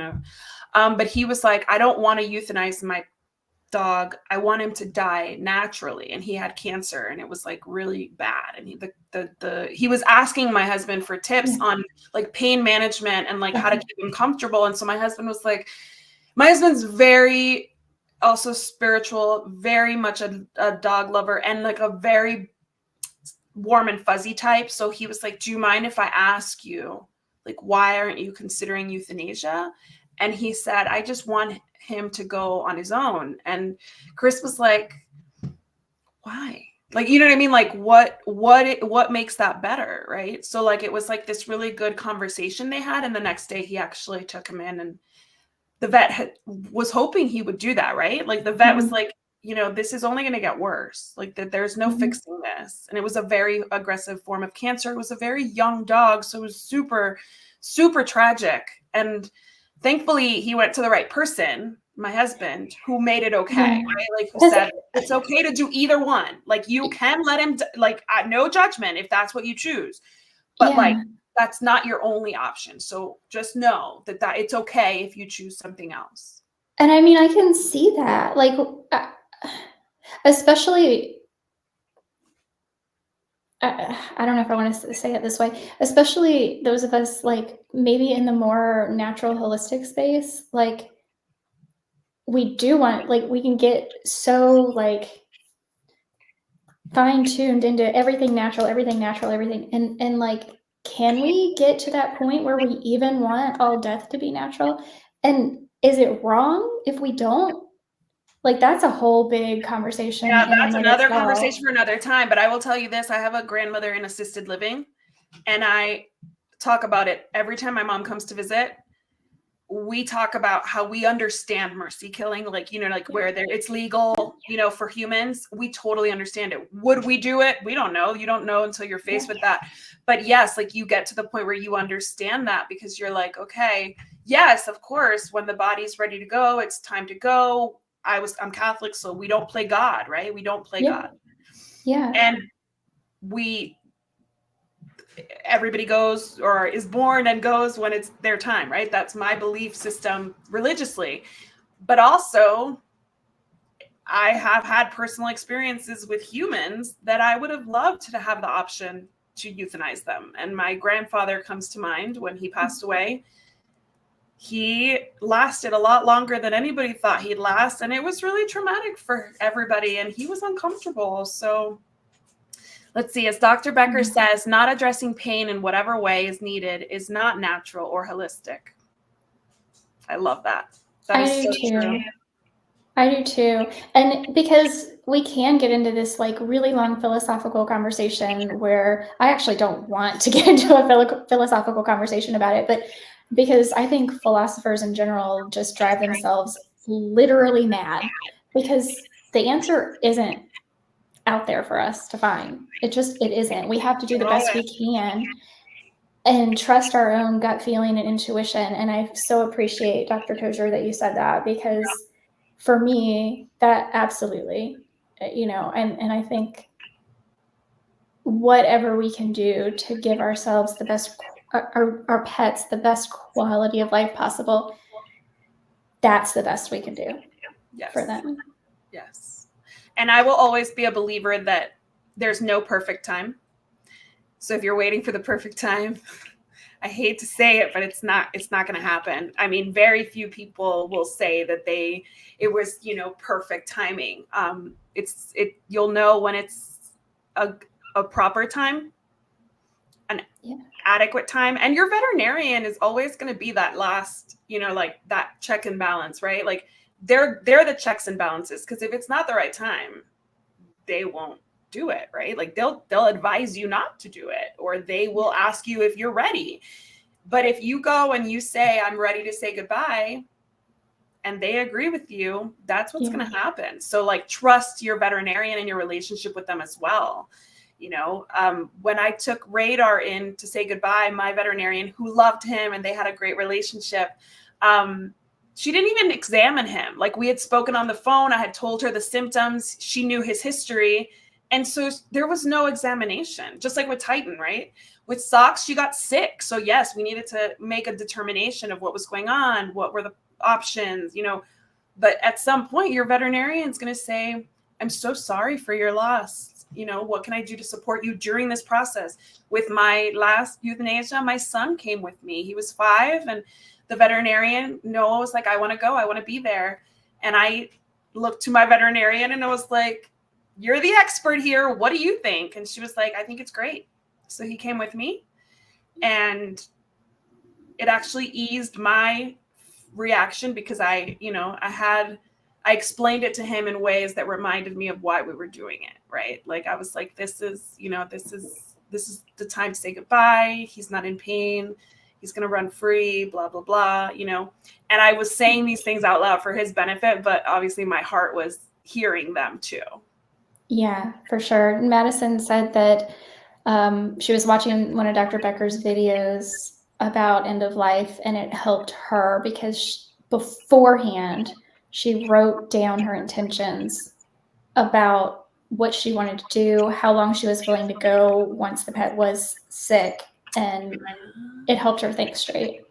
but he was like, I don't want to euthanize my dog. I want him to die naturally. And he had cancer, and it was like really bad. And he was asking my husband for tips on like pain management and like how to keep him comfortable. And so my husband's very also spiritual, very much a dog lover, and like a very warm and fuzzy type. So he was like, do you mind if I ask you, like, why aren't you considering euthanasia? And he said, I just want him to go on his own. And Chris was like, why? Like, you know what I mean? Like, what makes that better, right? So like, it was like this really good conversation they had. And the next day he actually took him in, and the vet was hoping he would do that, right? Like the vet was like, this is only going to get worse. Like that there's no fixing this. And it was a very aggressive form of cancer. It was a very young dog. So it was super, super tragic. And thankfully he went to the right person, my husband, who made it okay, right? Like who said, it's okay to do either one. Like you can let him, like no judgment if that's what you choose. But like, that's not your only option. So just know that it's okay if you choose something else. And I mean, I can see that, like, especially, I don't know if I want to say it this way, especially those of us like maybe in the more natural holistic space, like we do want, like, we can get so like fine-tuned into everything natural, everything. And like, can we get to that point where we even want all death to be natural? And is it wrong if we don't? Like, that's a whole big conversation. Yeah, that's another conversation for another time. But I will tell you this, I have a grandmother in assisted living, and I talk about it every time my mom comes to visit. we talk about how we understand mercy killing, like, like where it's legal, for humans. We totally understand it. Would we do it? We don't know. You don't know until you're faced with that. But yes, like you get to the point where you understand that, because you're like, okay, yes, of course, when the body's ready to go, it's time to go. I'm Catholic, so we don't play God, right? We don't play God. Yeah. And everybody goes, or is born and goes when it's their time, right? That's my belief system religiously. But also, I have had personal experiences with humans that I would have loved to have the option to euthanize them. And my grandfather comes to mind. When he passed away, he lasted a lot longer than anybody thought he'd last. And it was really traumatic for everybody. And he was uncomfortable. So let's see, as Dr. Becker says, not addressing pain in whatever way is needed is not natural or holistic. I love that. That is so true. I do too. And because we can get into this like really long philosophical conversation where I actually don't want to get into a philosophical conversation about it, but because I think philosophers in general just drive themselves literally mad, because the answer isn't out there for us to find. It isn't. We have to do the best we can and trust our own gut feeling and intuition. And I so appreciate, Dr. Tozer, that you said that, because for me, that absolutely, and I think whatever we can do to give ourselves the best, our pets, the best quality of life possible, that's the best we can do for them. Yes. And I will always be a believer that there's no perfect time. So if you're waiting for the perfect time, I hate to say it, but it's not going to happen. I mean, very few people will say that it was, perfect timing. You'll know when it's a proper time, an adequate time. And your veterinarian is always going to be that last, like that check and balance, right? Like they're the checks and balances. Because if it's not the right time, they won't do it, right? Like they'll advise you not to do it, or they will ask you if you're ready. But if you go and you say, I'm ready to say goodbye, and they agree with you, that's what's going to happen. So like trust your veterinarian and your relationship with them as well. When I took Radar in to say goodbye, my veterinarian, who loved him and they had a great relationship, she didn't even examine him. Like we had spoken on the phone. I had told her the symptoms. She knew his history. And so there was no examination, just like with Titan, right? With Socks, she got sick. So yes, we needed to make a determination of what was going on. What were the options, but at some point your veterinarian's going to say, I'm so sorry for your loss. What can I do to support you during this process? With my last euthanasia, my son came with me. He was 5, and the veterinarian, Noah, was like, I want to go. I want to be there. And I looked to my veterinarian and I was like, you're the expert here. What do you think? And she was like, I think it's great. So he came with me, and it actually eased my reaction, because I explained it to him in ways that reminded me of why we were doing it, right? Like I was like, this is the time to say goodbye. He's not in pain. He's going to run free, blah, blah, blah, and I was saying these things out loud for his benefit, but obviously my heart was hearing them too. Yeah, for sure. Madison said that she was watching one of Dr. Becker's videos about end of life, and it helped her because beforehand she wrote down her intentions about what she wanted to do, how long she was willing to go once the pet was sick, and it helped her think straight.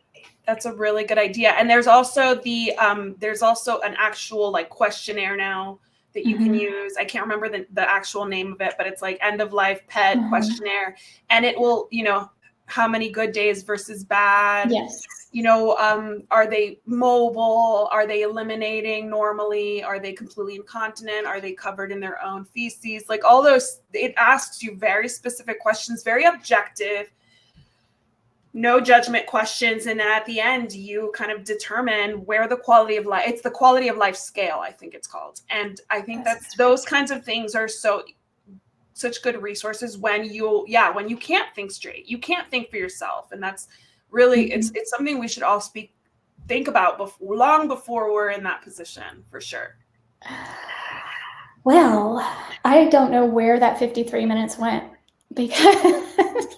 That's a really good idea. And there's also an actual like questionnaire now that you can use. I can't remember the actual name of it, but it's like end of life pet questionnaire. And it will, how many good days versus bad. Yes. Are they mobile? Are they eliminating normally? Are they completely incontinent? Are they covered in their own feces? Like all those, it asks you very specific questions, very objective, no judgment questions. And then at the end, you kind of determine where the quality of life, it's the quality of life scale, I think it's called. And I think that's those kinds of things are such good resources when you can't think straight, you can't think for yourself. And that's really, it's something we should all speak think about long before we're in that position, for sure. Well, I don't know where that 53 minutes went because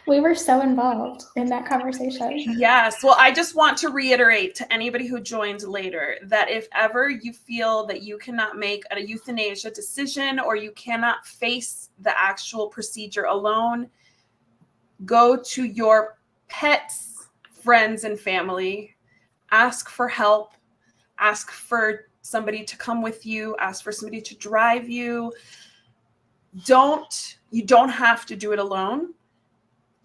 we were so involved in that conversation. Yes. Well, I just want to reiterate to anybody who joins later that if ever you feel that you cannot make a euthanasia decision or you cannot face the actual procedure alone, go to your pet's friends and family, ask for help, ask for somebody to come with you, ask for somebody to drive you. You don't have to do it alone.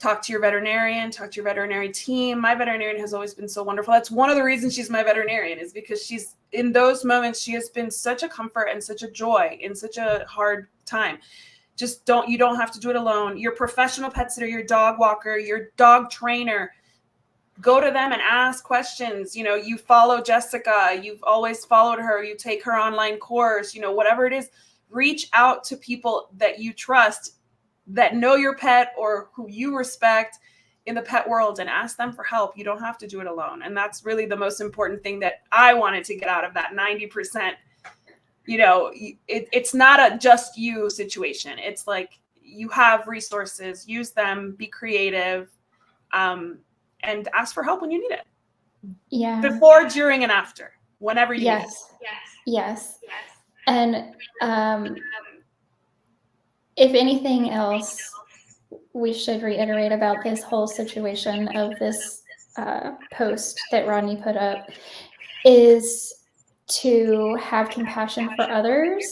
Talk to your veterinarian, talk to your veterinary team. My veterinarian has always been so wonderful. That's one of the reasons she's my veterinarian, is because she's, in those moments, she has been such a comfort and such a joy in such a hard time. You don't have to do it alone. Your professional pet sitter, your dog walker, your dog trainer, go to them and ask questions. You follow Jessica, you've always followed her, you take her online course, whatever it is, reach out to people that you trust, that know your pet or who you respect in the pet world, and ask them for help. You don't have to do it alone. And that's really the most important thing that I wanted to get out of that 90%. It's not a just you situation. It's like, you have resources, use them, be creative, and ask for help when you need it. Yeah. Before, during, and after, whenever you need it. Yes. And if anything else, we should reiterate about this whole situation of this post that Rodney put up is to have compassion for others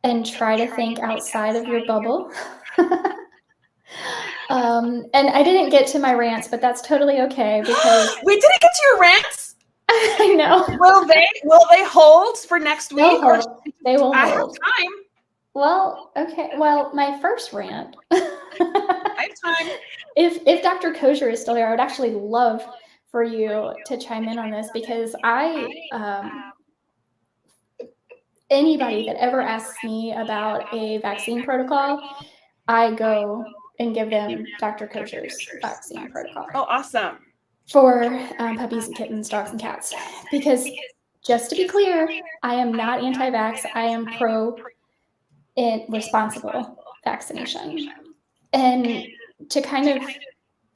and try to think outside of your bubble. And I didn't get to my rants, but that's totally okay because we didn't get to your rants. I know. Will they hold for next week? They will I hold. have time. Well, okay. Well, my first rant. I have time. If Dr. Kosher is still here, I would actually love for you to chime in on this, because anybody that ever asks me about a vaccine protocol, I go and give them Dr. Kosher's vaccine protocol. Oh, awesome. For puppies and kittens, dogs and cats. Because just to be clear, I am not anti-vax. I am pro-responsible vaccination. And to kind of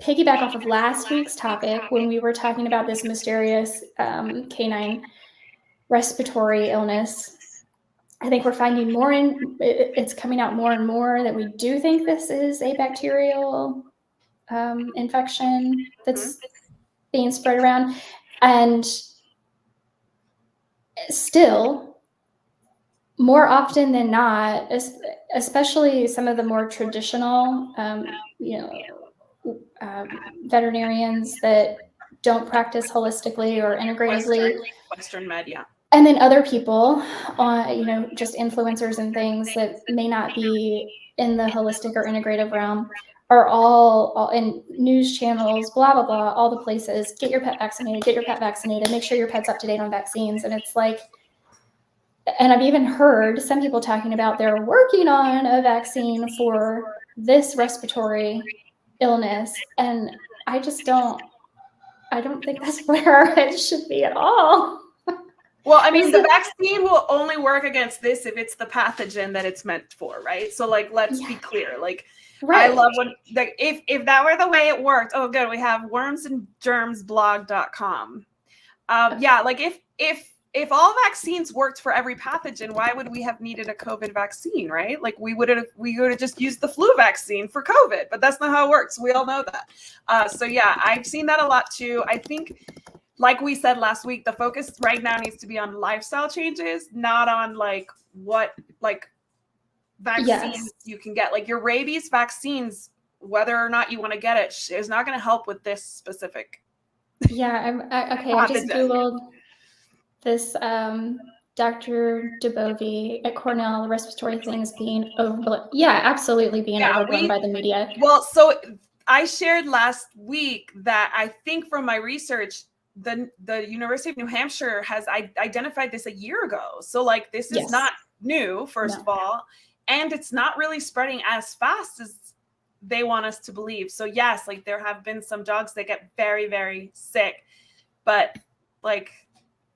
piggyback off of last week's topic, when we were talking about this mysterious canine respiratory illness, I think we're finding it's coming out more and more that we do think this is a bacterial infection that's being spread around. And still, more often than not, especially some of the more traditional, veterinarians that don't practice holistically or integratively, Western med, yeah. and then other people, just influencers and things that may not be in the holistic or integrative realm, are all in news channels, blah, blah, blah, all the places. Get your pet vaccinated, make sure your pet's up to date on vaccines. And it's like, and I've even heard some people talking about they're working on a vaccine for this respiratory illness. And I don't think that's where it should be at all. Well, I mean, the vaccine will only work against this if it's the pathogen that it's meant for, right? So, let's be clear. Right. I love when, if that were the way it worked. Oh, good. We have wormsandgermsblog.com. If all vaccines worked for every pathogen, why would we have needed a COVID vaccine, right? We would have just used the flu vaccine for COVID, but that's not how it works. We all know that. I've seen that a lot too. I think, like we said last week, the focus right now needs to be on lifestyle changes, not on what vaccines you can get. Your rabies vaccines, whether or not you want to get it, is not going to help with this specific. Yeah, I just Googled this Dr. DeBovie at Cornell, respiratory things being overblown. Yeah, absolutely being overblown by the media. Well, so I shared last week that I think from my research, the University of New Hampshire has identified this a year ago. So this is not new, first of all, and it's not really spreading as fast as they want us to believe. So yes, there have been some dogs that get very, very sick. but like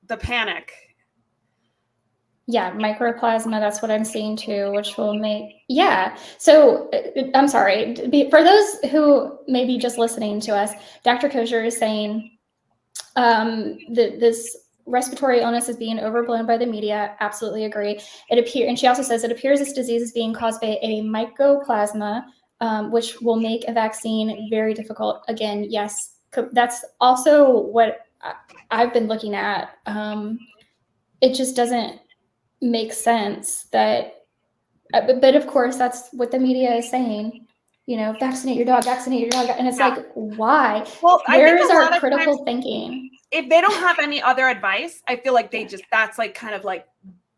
the panic. Yeah, microplasma, that's what I'm seeing too, which will make, yeah. So I'm sorry, for those who may be just listening to us, Dr. Kosher is saying this respiratory illness is being overblown by the media. Absolutely agree. And she also says it appears this disease is being caused by a mycoplasma, which will make a vaccine very difficult. Again, yes, that's also what I've been looking at. It just doesn't make sense that, but of course that's what the media is saying. You know, vaccinate your dog, and it's like, why? Well, Where is our critical thinking? If they don't have any other advice, I feel like they just, that's like kind of like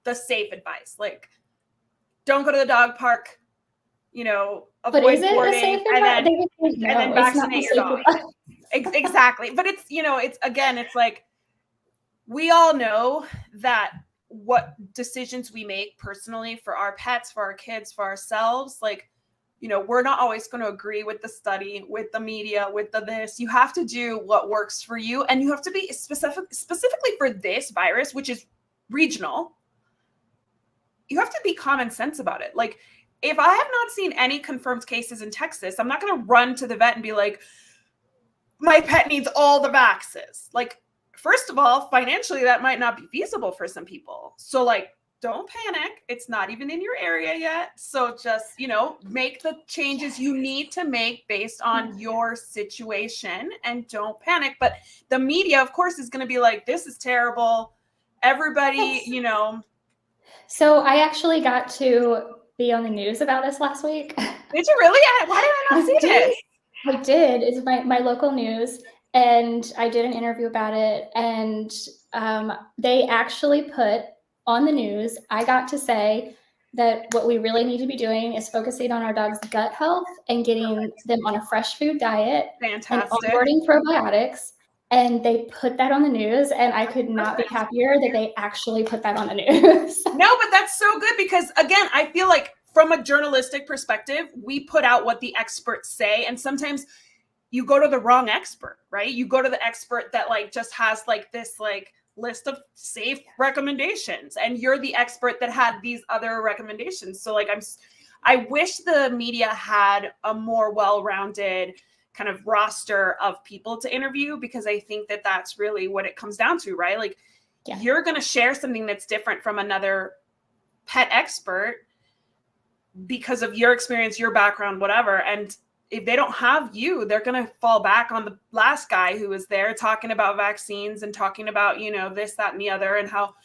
the safe advice. Like, don't go to the dog park, you know, avoid but is it boarding, a safe and advice? then vaccinate your dog. Exactly. But it's, you know, it's, again, it's like, we all know that what decisions we make personally for our pets, for our kids, for ourselves, like, you know, we're not always going to agree with the study, with the media, with the this. You have to do what works for you, and you have to be specifically for this virus, which is regional. You have to be common sense about it. Like, if I have not seen any confirmed cases in Texas, I'm not going to run to the vet and be like, my pet needs all the vaxes. Like, first of all, financially, that might not be feasible for some people. So, like, don't panic. It's not even in your area yet. So just, you know, make the changes you need to make based on your situation, and don't panic. But the media, of course, is going to be like, this is terrible. Everybody, you know. So I actually got to be on the news about this last week. Did you really? Why did I not see this? I did. It's my local news, and I did an interview about it, and they actually put on the news, I got to say that what we really need to be doing is focusing on our dog's gut health and getting them on a fresh food diet. Fantastic. And onboarding probiotics. And they put that on the news, and I could not be happier that they actually put that on the news. No, but that's so good, because again, I feel like from a journalistic perspective, we put out what the experts say, and sometimes you go to the wrong expert, right? You go to the expert that like just has like this like list of safe recommendations, and you're the expert that had these other recommendations. So like I wish the media had a more well-rounded kind of roster of people to interview, because I think that that's really what it comes down to, right? Like, you're going to share something that's different from another pet expert because of your experience, your background, whatever. And if they don't have you, they're going to fall back on the last guy who was there talking about vaccines and talking about, you know, this, that, and the other, and how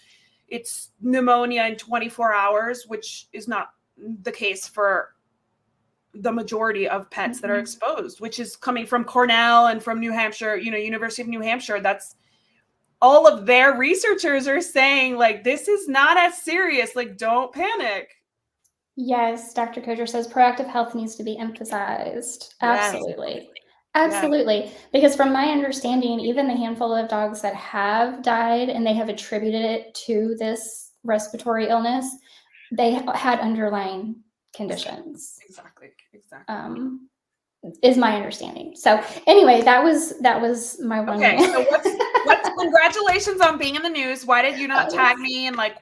it's pneumonia in 24 hours, which is not the case for the majority of pets that are exposed, which is coming from Cornell and from New Hampshire, you know, University of New Hampshire. That's all of their researchers are saying, like, this is not as serious. Like, don't panic. Yes, Dr. Kosher says proactive health needs to be emphasized. Absolutely. Yes. Absolutely. Yes. Because from my understanding, even the handful of dogs that have died and they have attributed it to this respiratory illness, they had underlying conditions. Exactly. Is my understanding. So anyway, that was my one. Okay, so what's congratulations on being in the news. Why did you not tag me and like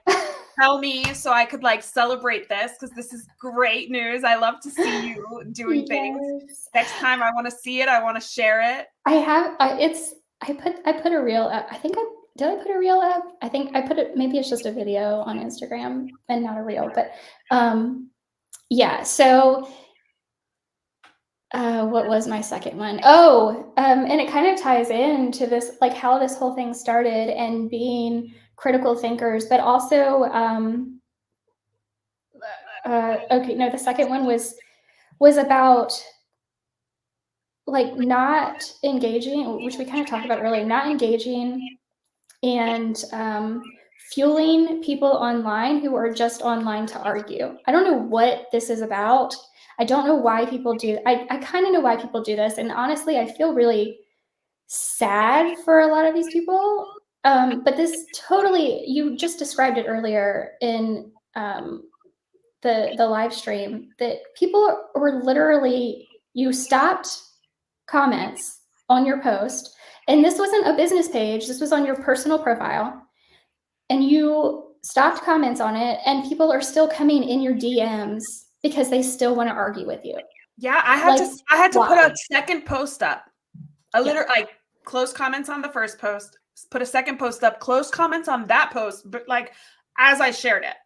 tell me so I could like celebrate this? Because this is great news. I love to see you doing things. Next time I want to see it. I want to share it. I have. I put a reel up. I think did I put a reel up? I think I put it. Maybe it's just a video on Instagram and not a reel. But yeah. So. What was my second one? Oh, and it kind of ties into this, like how this whole thing started and being critical thinkers, but also, okay, no, the second one was about like not engaging, which we kind of talked about earlier, not engaging and fueling people online who are just online to argue. I don't know what this is about. I don't know why people do. I kind of know why people do this. And honestly, I feel really sad for a lot of these people. But this totally, you just described it earlier in the live stream, that people were literally, you stopped comments on your post and this wasn't a business page, this was on your personal profile, and you stopped comments on it, and people are still coming in your DMs because they still want to argue with you. Yeah, I had to put a second post up. Like close comments on the first post, put a second post up, close comments on that post, but like as I shared it.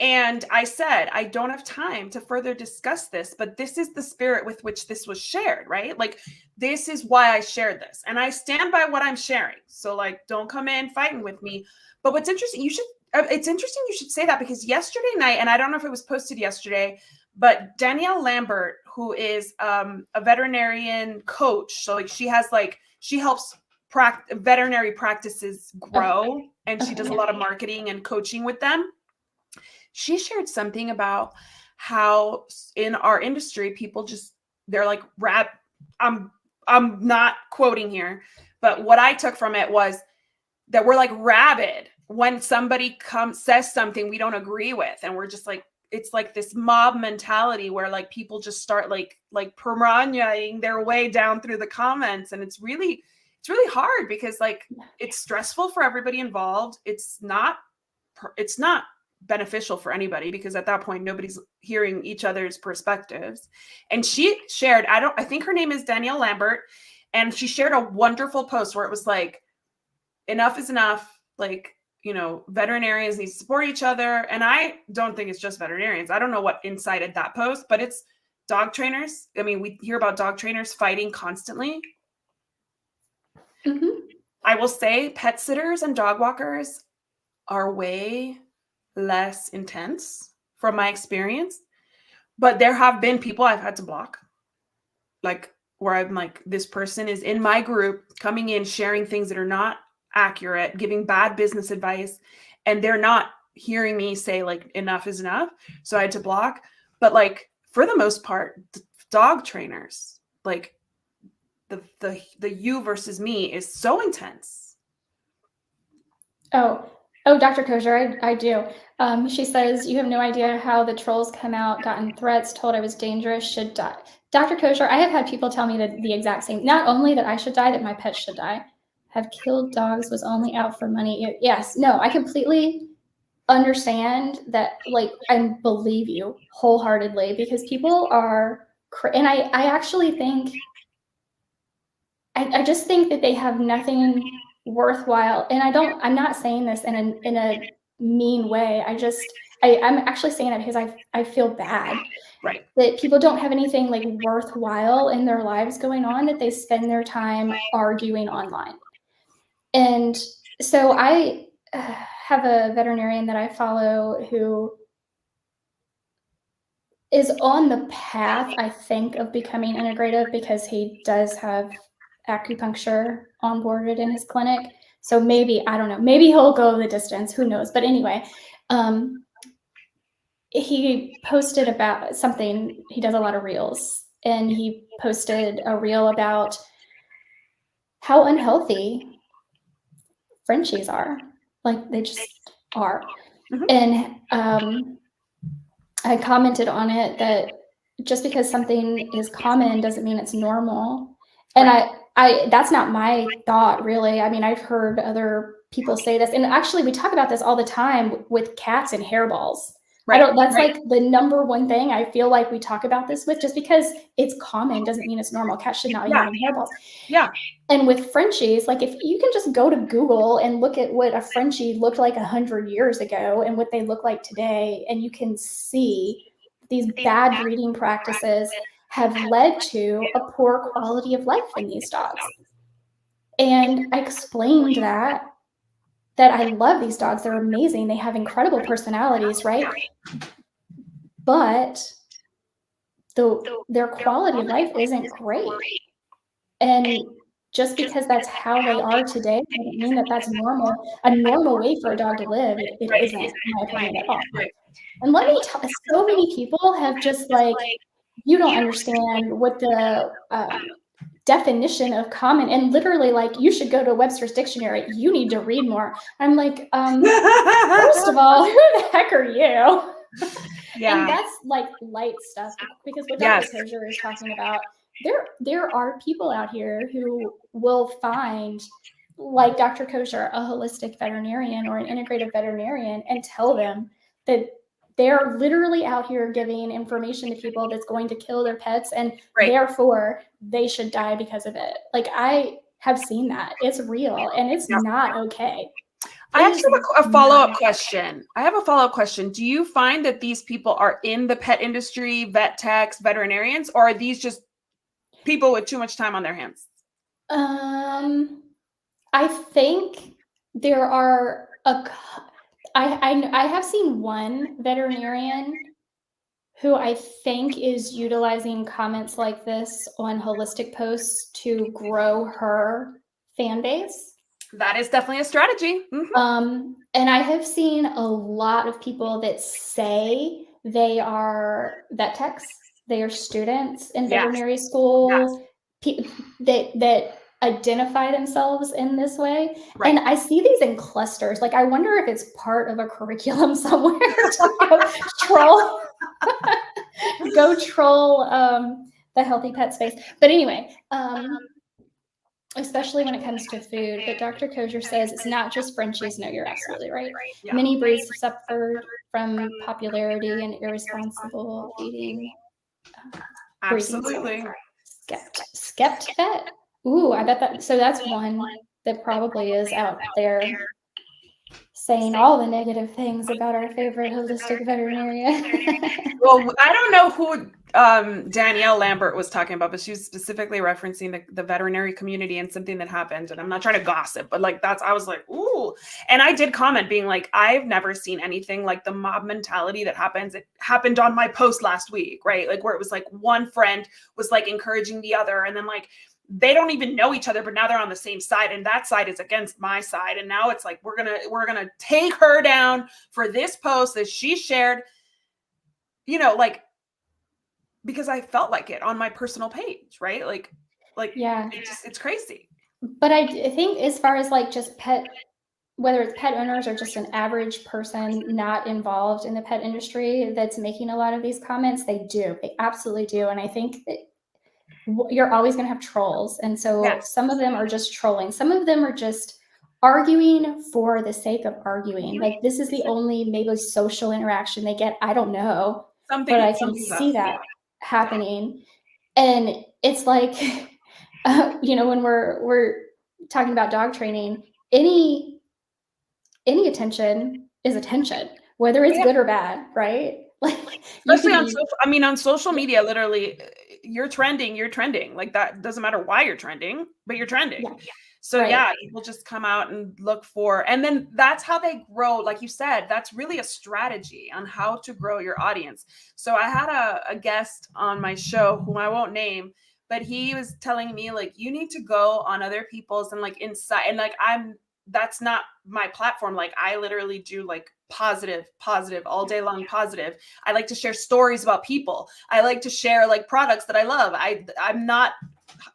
And I said, I don't have time to further discuss this, but this is the spirit with which this was shared, right? Like, this is why I shared this. And I stand by what I'm sharing. So like, don't come in fighting with me. But what's interesting, it's interesting you should say that, because yesterday night, and I don't know if it was posted yesterday, but Danielle Lambert, who is a veterinarian coach. So like she helps veterinary practices grow, and she does a lot of marketing and coaching with them. She shared something about how in our industry, people they're like, I'm not quoting here, but what I took from it was that we're like rabid when somebody says something we don't agree with. And we're just like, it's like this mob mentality where like people just start like piranhaing their way down through the comments. And it's really hard, because like it's stressful for everybody involved. It's not beneficial for anybody, because at that point nobody's hearing each other's perspectives. And she shared, I think her name is Danielle Lambert, and she shared a wonderful post where it was like, enough is enough, like, you know, veterinarians need to support each other. And I don't think it's just veterinarians. I don't know what incited that post, but it's dog trainers. I mean, we hear about dog trainers fighting constantly. Mm-hmm. I will say pet sitters and dog walkers are way less intense from my experience, but there have been people I've had to block, like where I'm like, this person is in my group coming in, sharing things that are not accurate, giving bad business advice, and they're not hearing me say like, enough is enough. So I had to block. But like, for the most part, dog trainers, like the you versus me is so intense. Oh, Dr. Kosher, I do. She says, you have no idea how the trolls come out, gotten threats, told I was dangerous, should die. Dr. Kosher, I have had people tell me the exact same, not only that I should die, that my pet should die. Have killed dogs, was only out for money. Yes, no, I completely understand that, like, I believe you wholeheartedly, because people are, and I actually think, I just think that they have nothing worthwhile. And I'm not saying this in a mean way. I'm actually saying it because I feel bad. Right. That people don't have anything like worthwhile in their lives going on, that they spend their time arguing online. And so I have a veterinarian that I follow who is on the path, I think, of becoming integrative, because he does have acupuncture onboarded in his clinic. So maybe, I don't know, maybe he'll go the distance, who knows? But anyway, he posted about something, he does a lot of reels, and he posted a reel about how unhealthy Frenchies are. Like, they just are. Mm-hmm. And I commented on it that just because something is common doesn't mean it's normal. And I that's not my thought, really. I mean, I've heard other people say this, and actually we talk about this all the time with cats and hairballs. Right. That's like the number one thing I feel like we talk about this with. Just because it's common doesn't mean it's normal. Cats should not be having hairballs. Yeah. And with Frenchies, like, if you can just go to Google and look at what a Frenchie looked like 100 years ago and what they look like today, and you can see these bad breeding practices have led to a poor quality of life in these dogs. And I explained that I love these dogs. They're amazing. They have incredible personalities, right? But their quality of life isn't great. And just because that's how they are today doesn't mean that that's normal. A normal way for a dog to live, it isn't, in my opinion, at all. And let me tell you, so many people have just like, you don't understand what the definition of common, and literally like, you should go to Webster's dictionary. You need to read more. I'm like, first of all, who the heck are you? Yeah. And that's like light stuff, because what Dr. Kosher is talking about there are people out here who will find, like Dr. Kosher, a holistic veterinarian or an integrative veterinarian, and tell them that they're literally out here giving information to people that's going to kill their pets, and therefore they should die because of it. Like, I have seen that. It's real, and it's not okay. I actually have a follow-up question. I have a follow-up question. Do you find that these people are in the pet industry, vet techs, veterinarians, or are these just people with too much time on their hands? I think there are I have seen one veterinarian who I think is utilizing comments like this on holistic posts to grow her fan base. That is definitely a strategy. And I have seen a lot of people that say they are vet techs, they are students in veterinary school, that identify themselves in this way. And I see these in clusters. Like, I wonder if it's part of a curriculum somewhere to go troll the healthy pet space. But anyway, especially when it comes to food. But Dr. Kosher says it's not just Frenchies. No, you're absolutely right. Yeah. Many breeds have suffered from popularity and irresponsible eating. Absolutely. Skept vet. Ooh, I bet that. So that's one that probably is out there saying all the negative things about our favorite holistic veterinarian. Well, I don't know who Danielle Lambert was talking about, but she was specifically referencing the veterinary community and something that happened. And I'm not trying to gossip, but like I was like, ooh. And I did comment being like, I've never seen anything like the mob mentality that happens. It happened on my post last week, right? Like, where it was like one friend was like encouraging the other, and then like they don't even know each other, but now they're on the same side, and that side is against my side. And now it's like, we're gonna take her down for this post that she shared, you know, like, because I felt like it on my personal page, right? Like, yeah, it's crazy. But I think as far as like just whether it's pet owners or just an average person not involved in the pet industry that's making a lot of these comments, they absolutely do. And I think that you're always going to have trolls. And so some of them are just trolling. Some of them are just arguing for the sake of arguing. Like, this is the only maybe social interaction they get. I don't know, but I can see that happening. And it's like, you know, when we're talking about dog training, any attention is attention, whether it's good or bad, right? Like, especially on social media, literally, you're trending. Like, that doesn't matter why you're trending, but you're trending. Yeah. So people just come out and look for, and then that's how they grow. Like you said, that's really a strategy on how to grow your audience. So I had a guest on my show whom I won't name, but he was telling me, like, you need to go on other people's and like inside, and like, that's not my platform. Like, I literally do like positive all day long, positive. I like to share stories about people. I like to share like products that I love. I'm not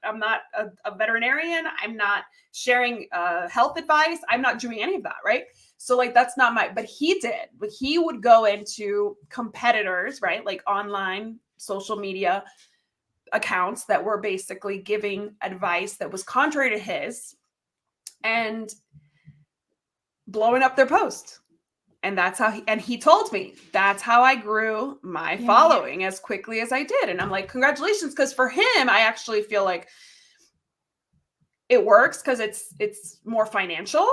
a veterinarian. I'm not sharing health advice. I'm not doing any of that, right? So like, that's not but he would go into competitors, right? Like online social media accounts that were basically giving advice that was contrary to his, and blowing up their post. And that's how he told me that's how I grew my following as quickly as I did. And I'm like, congratulations. Because for him, I actually feel like it works because it's more financial.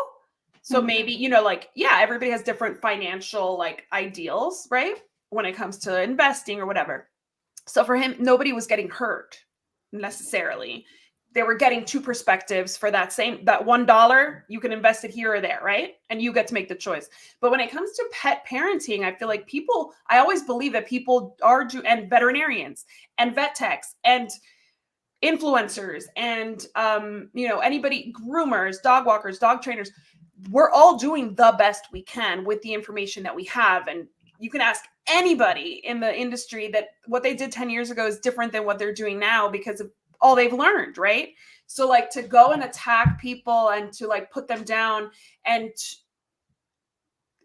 So maybe, you know, like, yeah, everybody has different financial like ideals, right? When it comes to investing or whatever. So for him, nobody was getting hurt necessarily. They were getting two perspectives for that $1, you can invest it here or there, right? And you get to make the choice. But when it comes to pet parenting, I feel like I always believe that people and veterinarians and vet techs and influencers and, you know, anybody, groomers, dog walkers, dog trainers, we're all doing the best we can with the information that we have. And you can ask anybody in the industry that what they did 10 years ago is different than what they're doing now because of all they've learned, right? So like, to go and attack people and to like put them down and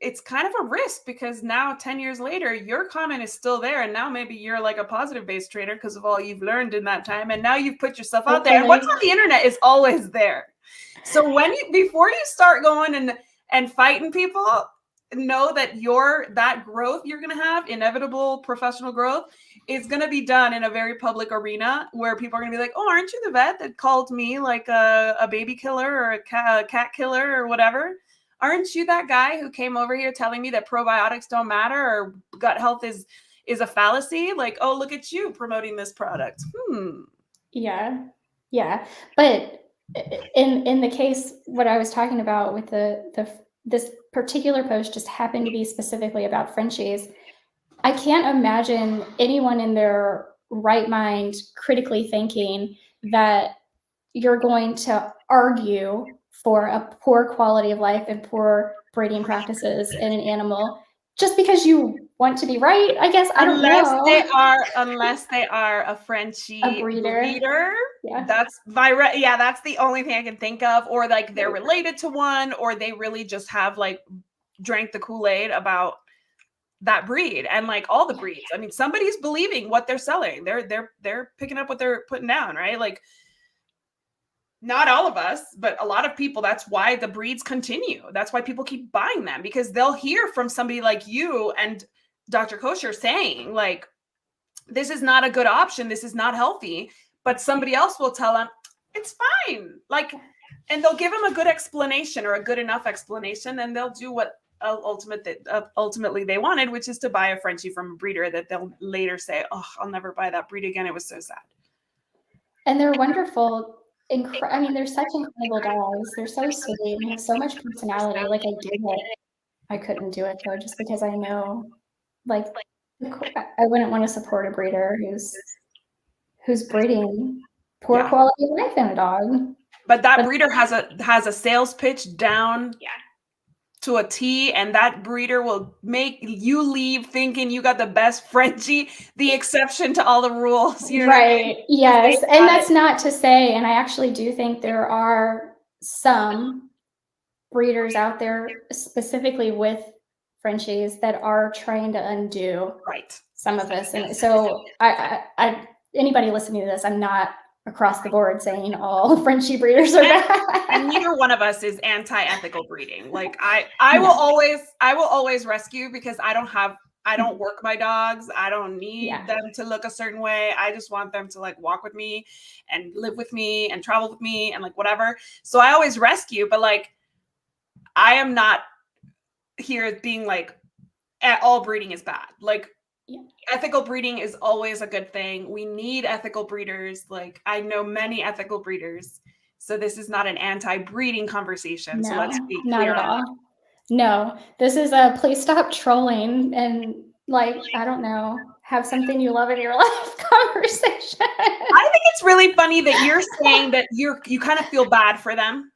it's kind of a risk, because now 10 years later, your comment is still there. And now maybe you're like a positive based trainer because of all you've learned in that time. And now you've put yourself out there. And what's on the internet is always there. So before you start going and fighting people, know that that growth you're going to have, inevitable professional growth, is going to be done in a very public arena where people are going to be like, oh, aren't you the vet that called me like a baby killer or a cat killer or whatever? Aren't you that guy who came over here telling me that probiotics don't matter or gut health is a fallacy? Like, oh, look at you promoting this product. Yeah. But in the case, what I was talking about with this particular post just happened to be specifically about Frenchies. I can't imagine anyone in their right mind critically thinking that you're going to argue for a poor quality of life and poor breeding practices in an animal just because you want to be right, I guess. I don't know. Unless they are a Frenchie A breeder. Yeah. That's the only thing I can think of. Or like they're related to one, or they really just have like drank the Kool-Aid about that breed. And like all the breeds, I mean, somebody's believing what they're selling. They're picking up what they're putting down, right? Like, not all of us, but a lot of people, that's why the breeds continue. That's why people keep buying them, because they'll hear from somebody like you and Dr. Kosher saying like, this is not a good option. This is not healthy. But somebody else will tell them it's fine. Like, and they'll give them a good explanation or a good enough explanation, and they'll do what ultimately they wanted, which is to buy a Frenchie from a breeder that they'll later say, oh, I'll never buy that breed again. It was so sad. And they're wonderful. I mean, they're such incredible dogs. They're so sweet and have so much personality. Like, I get it. I couldn't do it though, just because I know, like, I wouldn't want to support a breeder who's breeding poor quality of life in a dog. But that breeder has a sales pitch down to a T, and that breeder will make you leave thinking you got the best Frenchie, the exception to all the rules. You know right. What I mean? Yes. And that's not to say, and I actually do think there are some breeders out there specifically with Frenchies that are trying to undo some of this. And so I anybody listening to this, I'm not across the board saying all Frenchie breeders are bad. And neither one of us is anti-ethical breeding. Like I will always rescue, because I don't work my dogs. I don't need them to look a certain way. I just want them to like walk with me and live with me and travel with me and like whatever. So I always rescue, but like I am not here being like all breeding is bad. Like ethical breeding is always a good thing. We need ethical breeders. Like I know many ethical breeders. So this is not an anti-breeding conversation. No, so let's be not clear at all. No, this is a please stop trolling and like, I don't know, have something you love in your life conversation. I think it's really funny that you're saying that you kind of feel bad for them.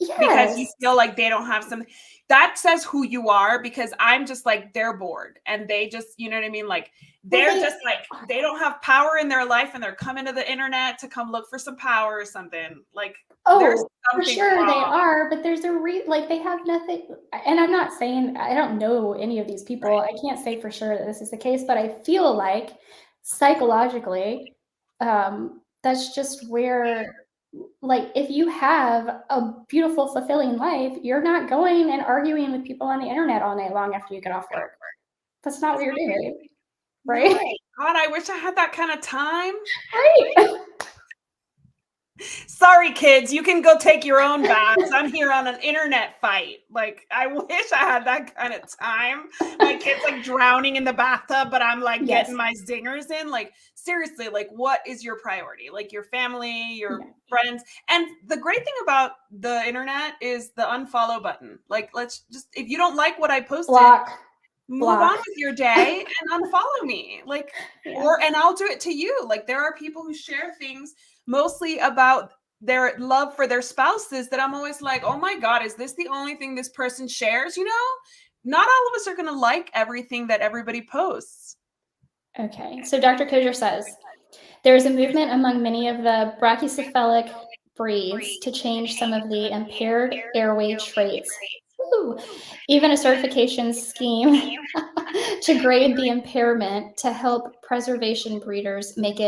Yes. Because you feel like they don't have something. That says who you are, because I'm just like, they're bored and they just, you know what I mean? Like they're just like, they don't have power in their life and they're coming to the internet to come look for some power or something. Like, there's for sure they are, but there's like they have nothing. And I'm not saying, I don't know any of these people. I can't say for sure that this is the case, but I feel like psychologically, that's just where, like, if you have a beautiful, fulfilling life, you're not going and arguing with people on the internet all night long after you get off work. That's not what you're doing, right? No. God, I wish I had that kind of time. Right. Sorry, kids, you can go take your own baths. I'm here on an internet fight. Like, I wish I had that kind of time. My kid's like drowning in the bathtub, but I'm like getting my zingers in. Like, seriously, like, what is your priority? Like, your family, your friends. And the great thing about the internet is the unfollow button. Like, let's just, if you don't like what I posted, move on with your day and unfollow me. Like, and I'll do it to you. Like, there are people who share things mostly about their love for their spouses that I'm always like, oh my God, is this the only thing this person shares? You know, not all of us are going to like everything that everybody posts. Okay. So Dr. Kosher says, there is a movement among many of the brachycephalic breeds to change some of the impaired airway traits Ooh. Even a certification scheme to grade the impairment to help preservation breeders make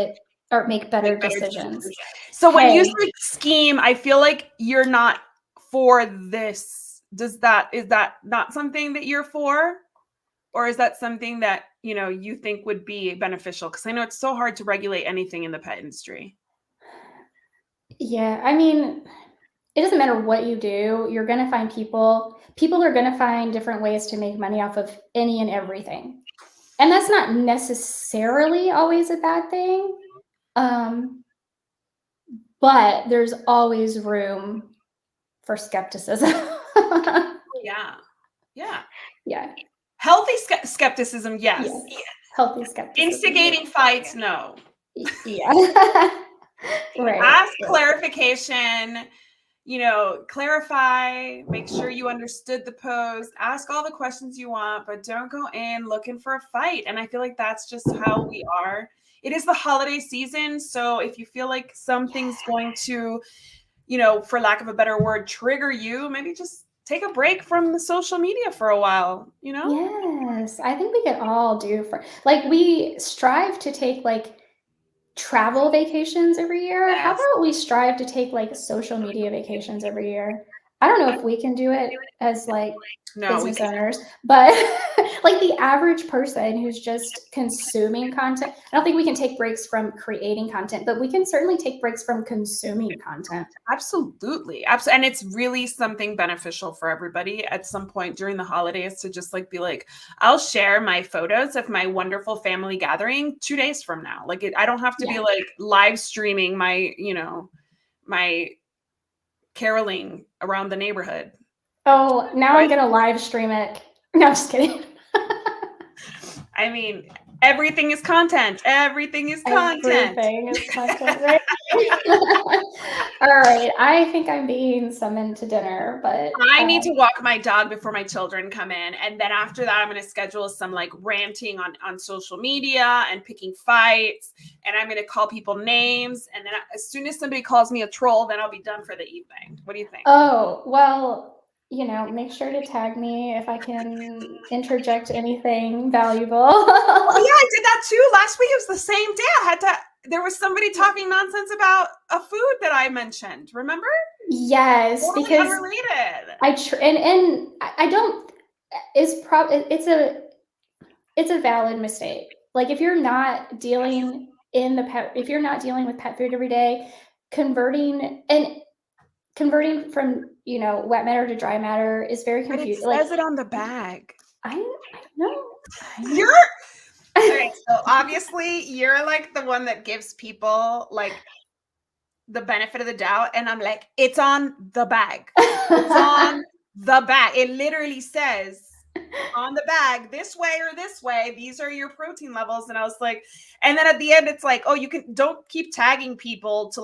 better decisions. So when you Hey. say scheme, I feel like you're not for this. Is that not something that you're for? Or is that something that, you think would be beneficial? Because I know it's so hard to regulate anything in the pet industry. Yeah, I mean, it doesn't matter what you do, you're going to find people are going to find different ways to make money off of any and everything. And that's not necessarily always a bad thing. But there's always room for skepticism. Yeah. Yeah. Yeah. Healthy skepticism, yes. Yes. Healthy skepticism. Instigating fights, no. Yeah. Right. Ask clarification, clarify, make sure you understood the post, ask all the questions you want, but don't go in looking for a fight. And I feel like that's just how we are. It is the holiday season. So if you feel like something's going to, for lack of a better word, trigger you, maybe just take a break from the social media for a while, Yes. I think we could all do we strive to take travel vacations every year. How Yes. about we strive to take social media vacations every year? I don't know if we can do it as business owners, but the average person who's just consuming content, I don't think we can take breaks from creating content, but we can certainly take breaks from consuming content. Absolutely. And it's really something beneficial for everybody at some point during the holidays to just be like, I'll share my photos of my wonderful family gathering 2 days from now. I don't have to be live streaming my, my caroling around the neighborhood. Oh, now I'm going to live stream it. No, I'm just kidding. I mean, everything is content. Everything is content. Everything is content, right? All right. I think I'm being summoned to dinner, but I need to walk my dog before my children come in. And then after that, I'm going to schedule some ranting on social media and picking fights. And I'm going to call people names. And then as soon as somebody calls me a troll, then I'll be done for the evening. What do you think? Oh, well, make sure to tag me if I can interject anything valuable. Oh, yeah, I did that too. Last week it was the same day. There was somebody talking nonsense about a food that I mentioned. Remember? Yes, totally because unrelated. I don't. It's a valid mistake. If you're not dealing if you're not dealing with pet food every day, converting from wet matter to dry matter is very confusing. It says it on the bag. I know. Okay, so obviously you're the one that gives people the benefit of the doubt, and I'm like, it's on the bag. It's on the bag. It literally says on the bag, this way or this way, these are your protein levels. And I was like, and then at the end it's like, oh, don't keep tagging people to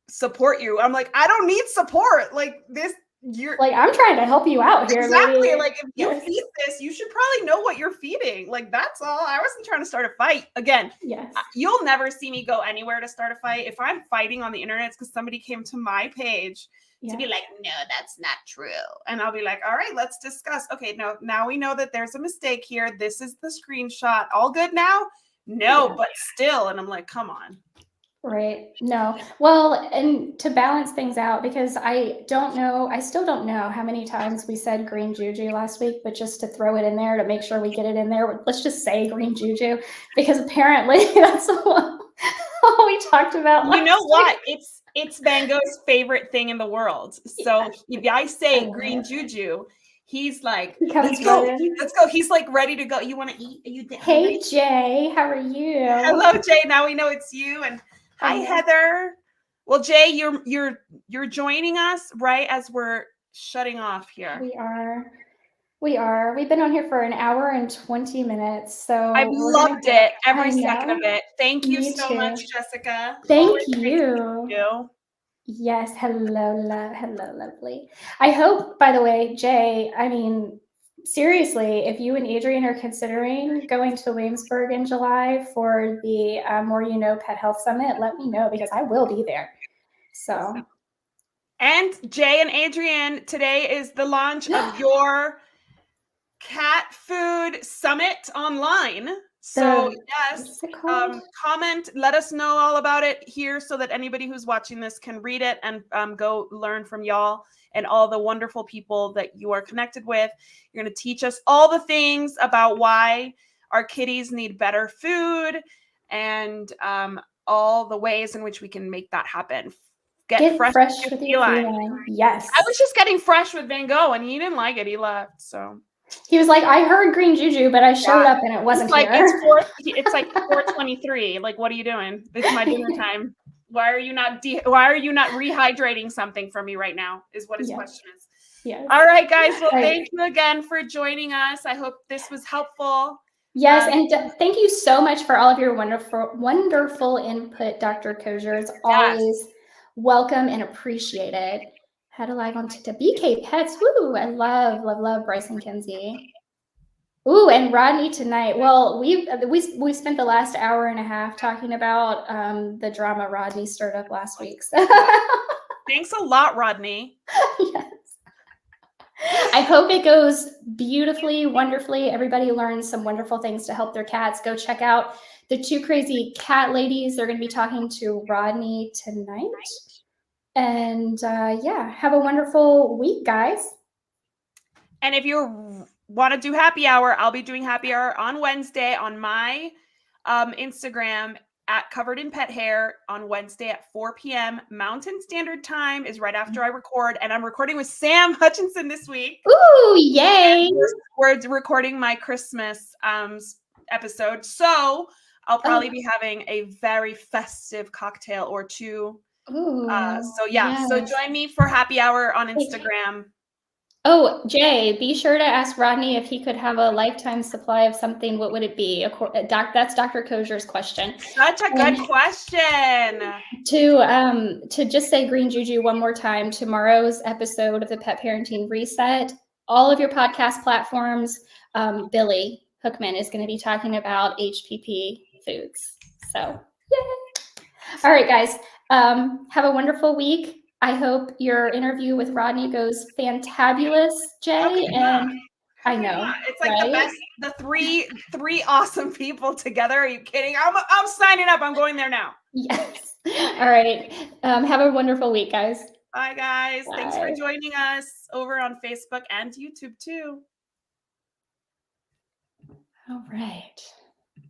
support you. I'm like, I don't need support. I'm trying to help you out here. Exactly. Lady. If you feed this, you should probably know what you're feeding. That's all. I wasn't trying to start a fight. Again, yes. You'll never see me go anywhere to start a fight. If I'm fighting on the internet, it's because somebody came to my page to be like, no, that's not true. And I'll be like, all right, let's discuss. Okay, now we know that there's a mistake here. This is the screenshot. All good now? No, but still. And I'm like, come on. Right. No. Well, and to balance things out, because I still don't know how many times we said green juju last week, but just to throw it in there to make sure we get it in there, let's just say green juju, because apparently that's what we talked about last week. It's Mango's favorite thing in the world. So if I say green juju, he's like, let's go. He's ready to go. You want to eat? Hey, Jay, how are you? Hello, Jay. Now we know it's you. And hi, Heather. Well, Jay, you're joining us right as we're shutting off here. We are. We've been on here for an hour and 20 minutes. So I've loved it. Every second of it. Thank you so much, Jessica. Thank you. Yes. Hello, lovely. I hope, by the way, Jay, seriously, if you and Adrian are considering going to Williamsburg in July for the More You Know Pet Health Summit, let me know because I will be there. So. And Jay and Adrienne, today is the launch of your cat food summit online. So yes, what's it called? comment, let us know all about it here so that anybody who's watching this can read it and go learn from y'all and all the wonderful people that you are connected with. You're going to teach us all the things about why our kitties need better food and all the ways in which we can make that happen. Get fresh with your feline. Yes. I was just getting fresh with Van Gogh and he didn't like it. He left. So he was like, I heard green juju, but I showed up and it wasn't like, here. It's like 4:23. Like, what are you doing? It's my dinner time. Why are you not rehydrating something for me right now? Is what his question is. Yes. All right, guys. Well, thank you again for joining us. I hope this was helpful. Yes, and thank you so much for all of your wonderful input, Dr. Kosher. It's always welcome and appreciated. Had a live on to BK Pets. Woo! I love Bryce and Kinsey. Ooh, and Rodney tonight. Well, we spent the last hour and a half talking about the drama Rodney stirred up last week. So. Thanks a lot, Rodney. Yes. I hope it goes beautifully, wonderfully. Everybody learns some wonderful things to help their cats. Go check out the Two Crazy Cat Ladies. They're going to be talking to Rodney tonight. And yeah, have a wonderful week, guys. And if you want to do happy hour, I'll be doing happy hour on Wednesday on my Instagram at Covered in Pet Hair on Wednesday at 4 p.m. Mountain Standard Time is right after I record. And I'm recording with Sam Hutchinson this week. Ooh, yay. We're recording my Christmas episode. So I'll probably be having a very festive cocktail or two. Ooh, so yeah, so join me for happy hour on Instagram. Oh, Jay, be sure to ask Rodney if he could have a lifetime supply of something. What would it be? That's Dr. Kosher's question. Such a good question. To just say green juju one more time, tomorrow's episode of the Pet Parenting Reset, all of your podcast platforms, Billy Hookman is going to be talking about HPP foods. So, yay. All right, guys, have a wonderful week. I hope your interview with Rodney goes fantabulous, Jay. And I know it's like the best. The three awesome people together. Are you kidding? I'm signing up. I'm going there now. Yes. All right. Have a wonderful week, guys. Bye, guys. Bye. Thanks for joining us over on Facebook and YouTube too. All right.